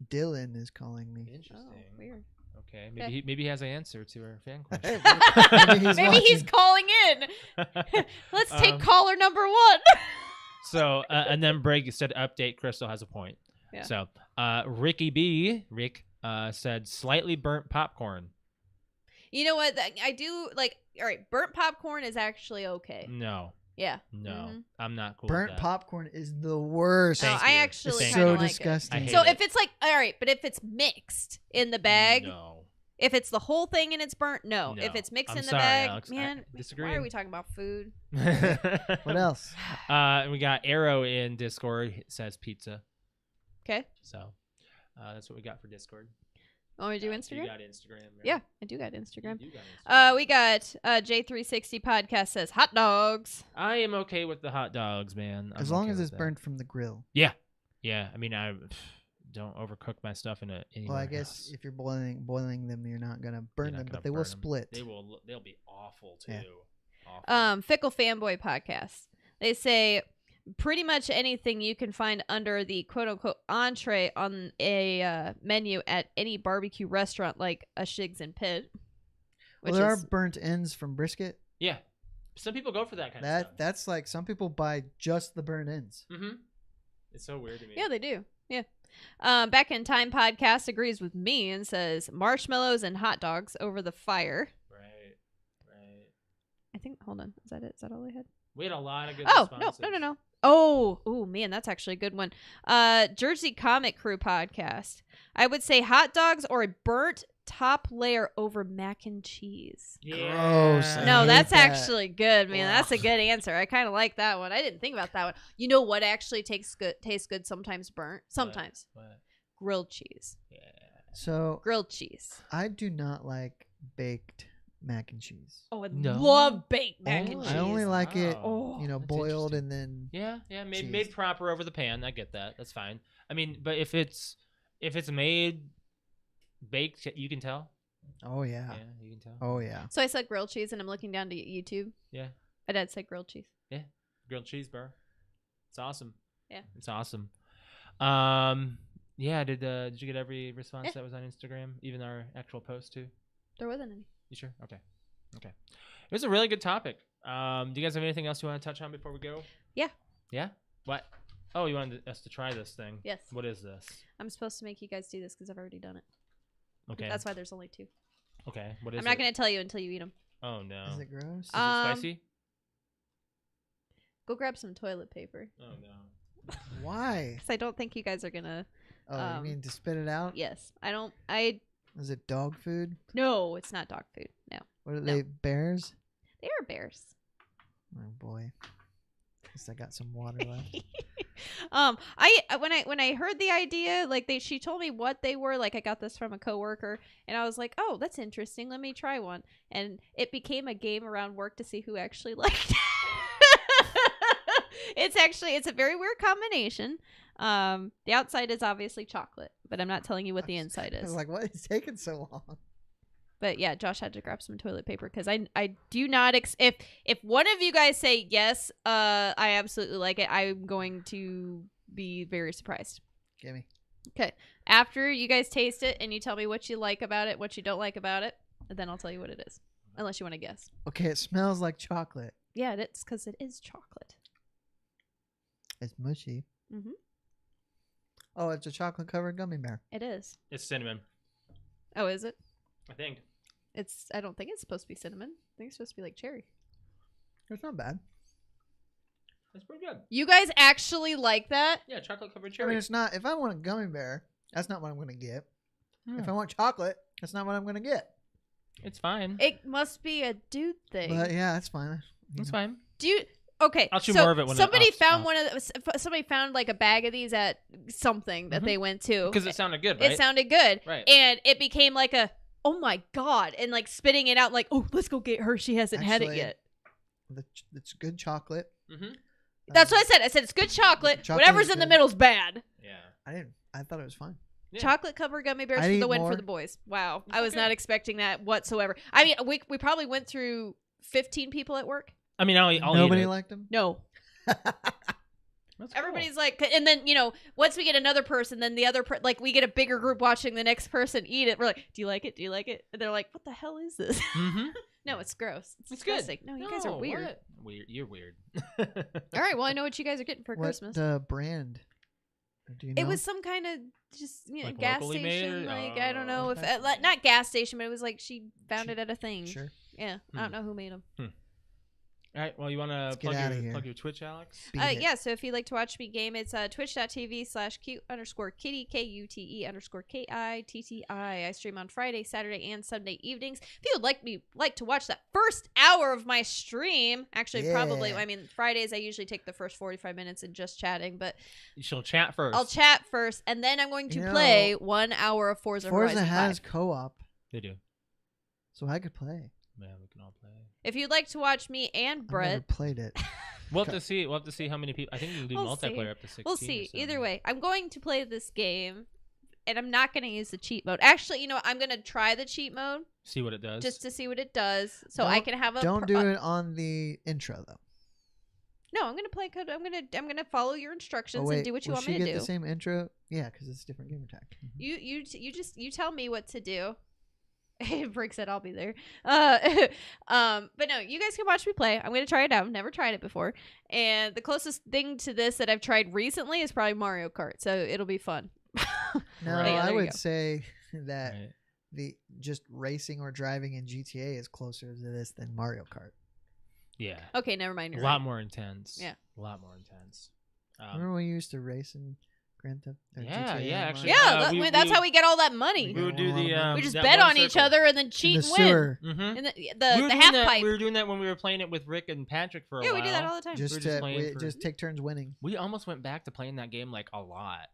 Dylan is calling me. Interesting. Oh, weird. Okay, maybe he has an answer to our fan question. Maybe He's watching. calling in. Let's take Um, caller number one. So, and then Brig said, "Update. Crystal has a point." Yeah. So, Rick said slightly burnt popcorn. You know what? I do like. All right, burnt popcorn is actually okay. No, Yeah. no, I'm not cool. Burnt with that. popcorn is the worst. No, Thank I you. actually Thank kind so of like disgusting. I it. hate So it. if it's like, all right, but if it's mixed in the bag, No. if it's the whole thing and it's burnt, no. No. If it's mixed I'm in the sorry, bag, Alex, I man, disagree. why are we talking about food? What else? We got Arrow in Discord. It says pizza. Okay. So that's what we got for Discord. Want me to do You Instagram? got Instagram. Right? Yeah, I do got Instagram. You do got Instagram. We got J360 podcast says hot dogs. I am okay with the hot dogs, man. As I'm long okay as with it's that. burnt from the grill. Yeah. I mean, I don't overcook my stuff in a. Well, I guess if you're boiling them, you're not gonna burn them, but they will split. They'll be awful too. Yeah. Awful. Fickle Fanboy podcast. They say pretty much anything you can find under the quote unquote entree on a menu at any barbecue restaurant, like a Shigs and Pit. Well, there are burnt ends from brisket. Yeah. Some people go for that kind of stuff. That's like some people buy just the burnt ends. Mm-hmm. It's so weird to me. Yeah, they do. Yeah. Back in Time podcast agrees with me and says marshmallows and hot dogs over the fire. Right. I think. Hold on. Is that it? Is that all they had? We had a lot of good Oh responses. no. Oh man, that's actually a good one. Jersey Comic Crew podcast. I would say hot dogs or a burnt top layer over mac and cheese. Yeah. Gross. I No, hate that's that. actually good, man. That's a good answer. I kind of like that one. I didn't think about that one. You know what actually tastes good sometimes burnt? Sometimes. What? Grilled cheese. Yeah. So Grilled cheese. I do not like baked mac and cheese. Oh, I No. love baked mac Oh. and cheese. I only like it, Oh, boiled interesting. and then. Yeah, made Cheese. proper over the pan. I get that. That's fine. I mean, but if it's made baked, you can tell. Oh yeah. Yeah, you can tell. Oh yeah. So I said grilled cheese, and I'm looking down to YouTube. Yeah, My dad said grilled cheese. grilled cheese, bro. It's awesome. Yeah. It's awesome. Yeah. Did you get every response Yeah. that was on Instagram, even our actual post too? There wasn't any. You sure? Okay. It was a really good topic. Do you guys have anything else you want to touch on before we go? Yeah. Yeah. What? Oh, you wanted us to try this thing. Yes. What is this? I'm supposed to make you guys do this because I've already done it. Okay. That's why there's only two. Okay, what is I'm not it? gonna tell you until you eat them. Oh no. Is it gross? Is it spicy? Go grab some toilet paper. Oh no. Why? Because I don't think you guys are gonna. Oh, you mean to spit it out? Yes, I don't. I Is it dog food? no, it's not dog food. No, What are No. they? Bears? they are bears. Oh boy. Guess I got some water left. When I heard the idea, like she told me what they were. Like I got this from a coworker, and I was like, oh, that's interesting. Let me try one. And it became a game around work to see who actually liked it. It's a very weird combination. The outside is obviously chocolate, but I'm not telling you what the inside I was is. like, what is taking so long? But yeah, Josh had to grab some toilet paper because I do not if one of you guys say yes, I absolutely like it, I'm going to be very surprised. Gimme. Okay, after you guys taste it and you tell me what you like about it, what you don't like about it, and then I'll tell you what it is, unless you want to guess. Okay, it smells like chocolate. Yeah, it's because it is chocolate. It's mushy. Mm-hmm. Oh, it's a chocolate covered gummy bear. It is. It's cinnamon. Oh, is it? I think. I don't think it's supposed to be cinnamon. I think it's supposed to be like cherry. It's not bad. That's pretty good. You guys actually like that? Yeah, chocolate covered I cherry. mean, it's not. If I want a gummy bear, that's not what I'm going to get. Hmm. If I want chocolate, that's not what I'm going to get. It's fine. It must be a dude thing. But yeah, that's fine. It's fine. Do you? Okay, I'll chew so more of it when somebody it- found off. one of somebody found like a bag of these at something that Mhm. they went to Because it sounded good, right? It sounded good, Right. and it became like a oh my god, and like spitting it out like oh let's go get her. She hasn't had it Actually, yet. It's good chocolate. Mm-hmm. That's what I said. I said it's good chocolate. Chocolate Whatever's is in the good. middle's bad. Yeah. I thought it was fine. Yeah. Chocolate covered gummy bears I'd for eat the win more. for the boys. Wow, It's I was okay. not expecting that whatsoever. I mean, we probably went through 15 people at work. I mean, I'll eat Nobody it. liked them. No. That's cool. Everybody's like, and then once we get another person, then the other like we get a bigger group watching the next person eat it. We're like, do you like it? Do you like it? And they're like, what the hell is this? Mm-hmm. No, it's gross. It's It's good. disgusting. No, you guys are weird. What? Weird. You're weird. All right, well I know what you guys are getting for What Christmas. brand? Do you know? It was some kind of just Like gas locally made station. or- Like I don't know if okay. not gas station, but it was like she found She- it at a thing. Sure. Yeah, I don't know who made them. All right. Well, you want to get outta here. plug your Twitch, Alex? Beat it. Yeah, so if you'd like to watch me game, it's twitch.tv/cute_kitty, KUTE_KITTI. I stream on Friday, Saturday, and Sunday evenings. If you would like to watch that first hour of my stream, actually, probably, Yeah. I mean, Fridays I usually take the first 45 minutes and just chatting, but She'll chat first. I'll chat first, and then I'm going to You know, play 1 hour of Forza Forza Horizon has 5. co-op, They do. so I could play. Yeah, we can all play. If you'd like to watch me and I've never Brett, played it. We'll have to see. We'll have to see how many people. I think you can do We'll see. multiplayer up to 16. we'll or see. something. Either way, I'm going to play this game, and I'm not going to use the cheat mode. Actually, I'm going to try the cheat mode See what it does. just to see what it does, so I can have a. Don't do it on the intro though. No, I'm going to play code. I'm going to follow your instructions Oh, wait, and do what you will want she me to get do. the same intro? Yeah, because it's a different gamer tag. You tell me what to do. Brick said I'll be there. But no, you guys can watch me play. I'm gonna try it out. I've never tried it before, and the closest thing to this that I've tried recently is probably Mario Kart. So it'll be fun. No, Right. Yeah, I there you would go. say that Right. the just racing or driving in GTA is closer to this than Mario Kart. Yeah. Okay, never mind. A You're lot right. more intense. Yeah. A lot more intense. Remember when you used to race in Grand Theft? or Yeah, GTA yeah, Online? actually, Yeah, that's how we get all that money. We would do the. We just that bet one on each circle. other and then in cheat the and win. sewer, Mhm. And the We were the doing half that- pipe. We were doing that when we were playing it with Rick and Patrick for a Yeah, while. we do that all the time. just We're just to playing for- just take turns winning. We almost went back to playing that game like a lot.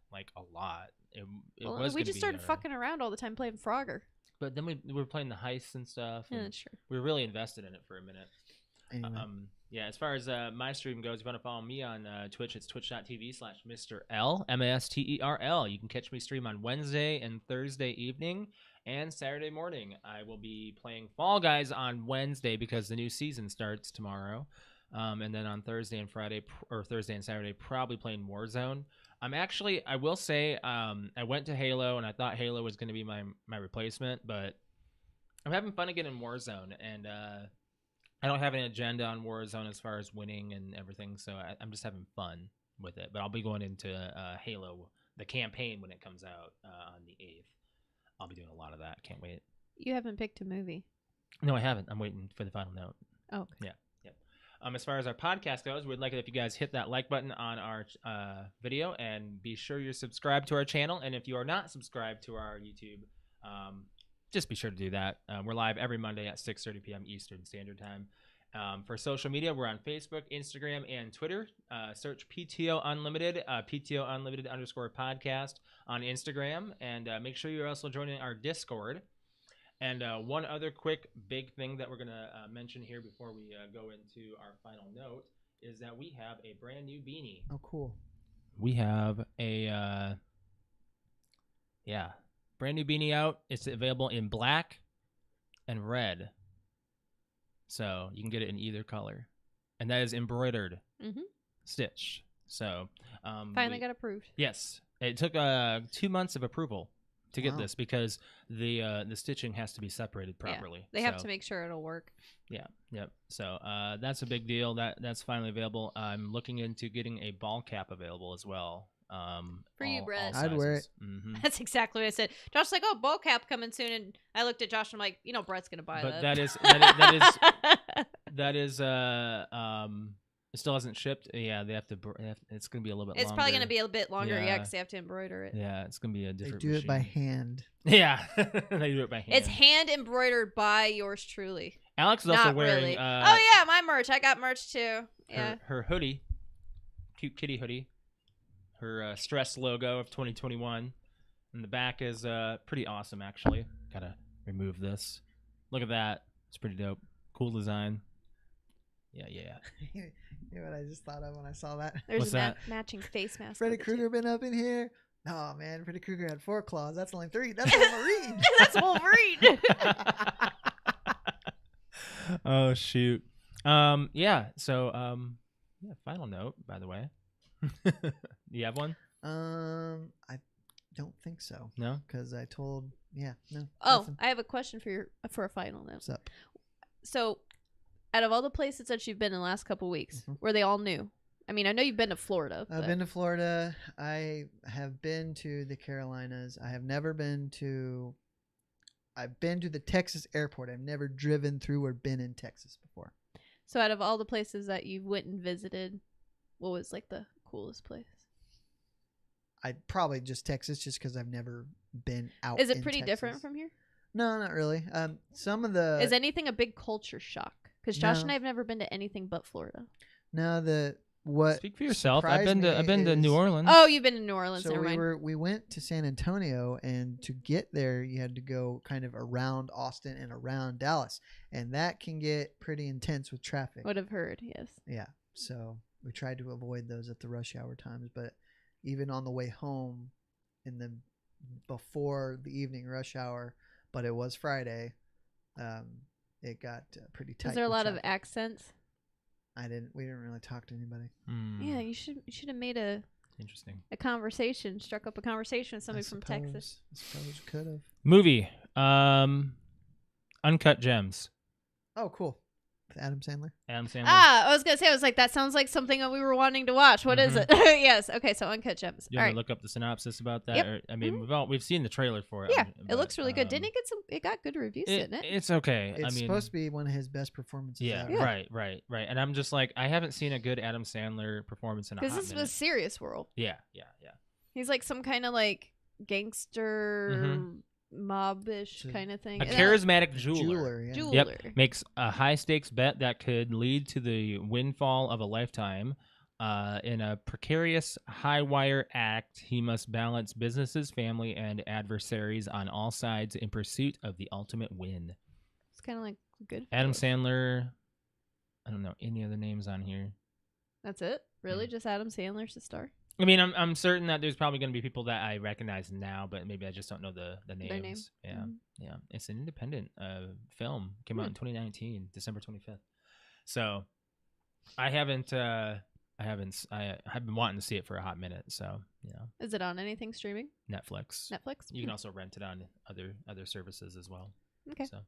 It Well, was we gonna just be started our- fucking around all the time playing Frogger. But then we were playing the heists and stuff. Yeah, and that's true. we were really invested in it for a minute. Anyway, Yeah, as far as my stream goes, if you want to follow me on Twitch, it's twitch.tv/Mr. L, MASTERL. You can catch me stream on Wednesday and Thursday evening and Saturday morning. I will be playing Fall Guys on Wednesday because the new season starts tomorrow. And then on Thursday and Friday, or Thursday and Saturday, probably playing Warzone. I will say, I went to Halo and I thought Halo was going to be my replacement, but I'm having fun again in Warzone, and I don't have an agenda on Warzone as far as winning and everything, so I'm just having fun with it. But I'll be going into Halo, the campaign, when it comes out on the 8th. I'll be doing a lot of that. Can't wait. You haven't picked a movie. No, I haven't. I'm waiting for the final note. Oh, okay. Yeah. As far as our podcast goes, we'd like it if you guys hit that like button on our video and be sure you're subscribed to our channel. And if you are not subscribed to our YouTube, just be sure to do that. We're live every Monday at 6:30 p.m. Eastern Standard Time. For social media, we're on Facebook, Instagram, and Twitter. Search PTOUnlimited, PTOUnlimited_podcast on Instagram. And make sure you're also joining our Discord. And one other quick big thing that we're going to mention here before we go into our final note is that we have a brand new beanie. Oh, cool. We have a, brand new beanie out. It's available in black and red. So you can get it in either color. And that is embroidered, stitched. So finally got approved. Yes. It took 2 months of approval to get this because the stitching has to be separated properly. Yeah, they have to make sure it'll work. Yeah, yep. So that's a big deal. That's finally available. I'm looking into getting a ball cap available as well. For you, Brett. I'd wear it. Mm-hmm. That's exactly what I said. Josh's like, "Oh, ball cap coming soon," and I looked at Josh and I'm like, "You know, Brett's gonna buy But that." that is it still hasn't shipped. Yeah, they have to. It's gonna be a little bit. It's longer. probably gonna be a bit longer, Yeah. because they have to embroider it. Yeah, it's gonna be a different. They do it by machine. hand. Yeah, they do it by hand. It's hand embroidered by yours truly. Alex is also Not wearing. really. Oh yeah, my merch. I got merch too. Yeah. Her hoodie, cute kitty hoodie. Her stress logo of 2021, and the back is pretty awesome actually. Gotta remove this. Look at that. It's pretty dope. Cool design. Yeah. You know what I just thought of when I saw that? There's What's a that? matching face mask. Freddy with it, too. Krueger been up in here. Oh man, Freddy Krueger had 4 claws. That's only 3. That's Wolverine. That's Wolverine. Oh shoot. Yeah. So yeah. Final note, by the way. You have one? I don't think so. No. Because I told. Yeah. No. Oh, nothing. I have a question for a final note. What's up? So, out of all the places that you've been in the last couple weeks, were they all new? I mean, I know you've been to Florida. I've been to Florida. I have been to the Carolinas. I have never been to. I've been to the Texas airport. I've never driven through or been in Texas before. So, out of all the places that you went and visited, what was like the coolest place? I'd probably just Texas, just because I've never been out. Is it in pretty Texas. different from here? No, not really. Some of the Is anything a big culture shock? Because Josh No. and I have never been to anything but Florida. what Speak for yourself. I've surprised been to me New is- Orleans. Oh, you've been to New Orleans. So Never mind. we went to San Antonio, and to get there, you had to go kind of around Austin and around Dallas, and that can get pretty intense with traffic. Would have heard, yes. Yeah, so we tried to avoid those at the rush hour times, but even on the way home, before the evening rush hour, but it was Friday, it got pretty tight. Is there a with lot of traffic. accents? We didn't really talk to anybody. Yeah, you should have made a Interesting. struck up a conversation with somebody from Texas. I suppose you could have. Movie. Uncut Gems. Oh, cool. With Adam Sandler. Adam Sandler. I was gonna say, I was like, that sounds like something that we were wanting to watch. What is it? Yes. Okay, so Uncut Gems. You All want right. to look up the synopsis about that? Yep. Or, I mean, we've seen the trailer for it. Yeah, but, it looks really good. Didn't it get some? It got good reviews, didn't it? It's okay. It's I mean, supposed to be one of his best performances. yeah, ever. right. And I'm just like, I haven't seen a good Adam Sandler performance in a hot Because this minute. was Serious World. Yeah. He's like some kind of like gangster, mob-ish So- kind of thing. A And, charismatic jeweler. Jeweler, yeah. jeweler. Yep. Makes a high stakes bet that could lead to the windfall of a lifetime. In a precarious high wire act, he must balance businesses, family, and adversaries on all sides in pursuit of the ultimate win. It's kind of like good. Adam Sandler. I don't know any other names on here. That's it. Really, just Adam Sandler's the star. I mean, I'm certain that there's probably going to be people that I recognize now, but maybe I just don't know the names. Their name. Yeah, Mhm. yeah. It's an independent film. Came out in 2019, December 25th. So I've been wanting to see it for a hot minute. So Is it on anything streaming? Netflix. Netflix. You can also rent it on other services as well. Okay. So,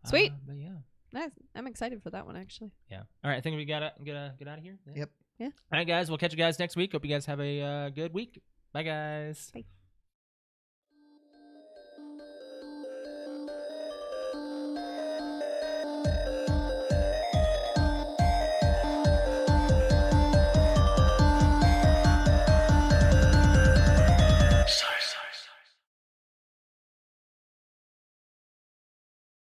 Sweet. But yeah. Nice. I'm excited for that one actually. Yeah. All right. I think we gotta get out of here. Yep. Yeah. All right, guys. We'll catch you guys next week. Hope you guys have a good week. Bye, guys. Bye.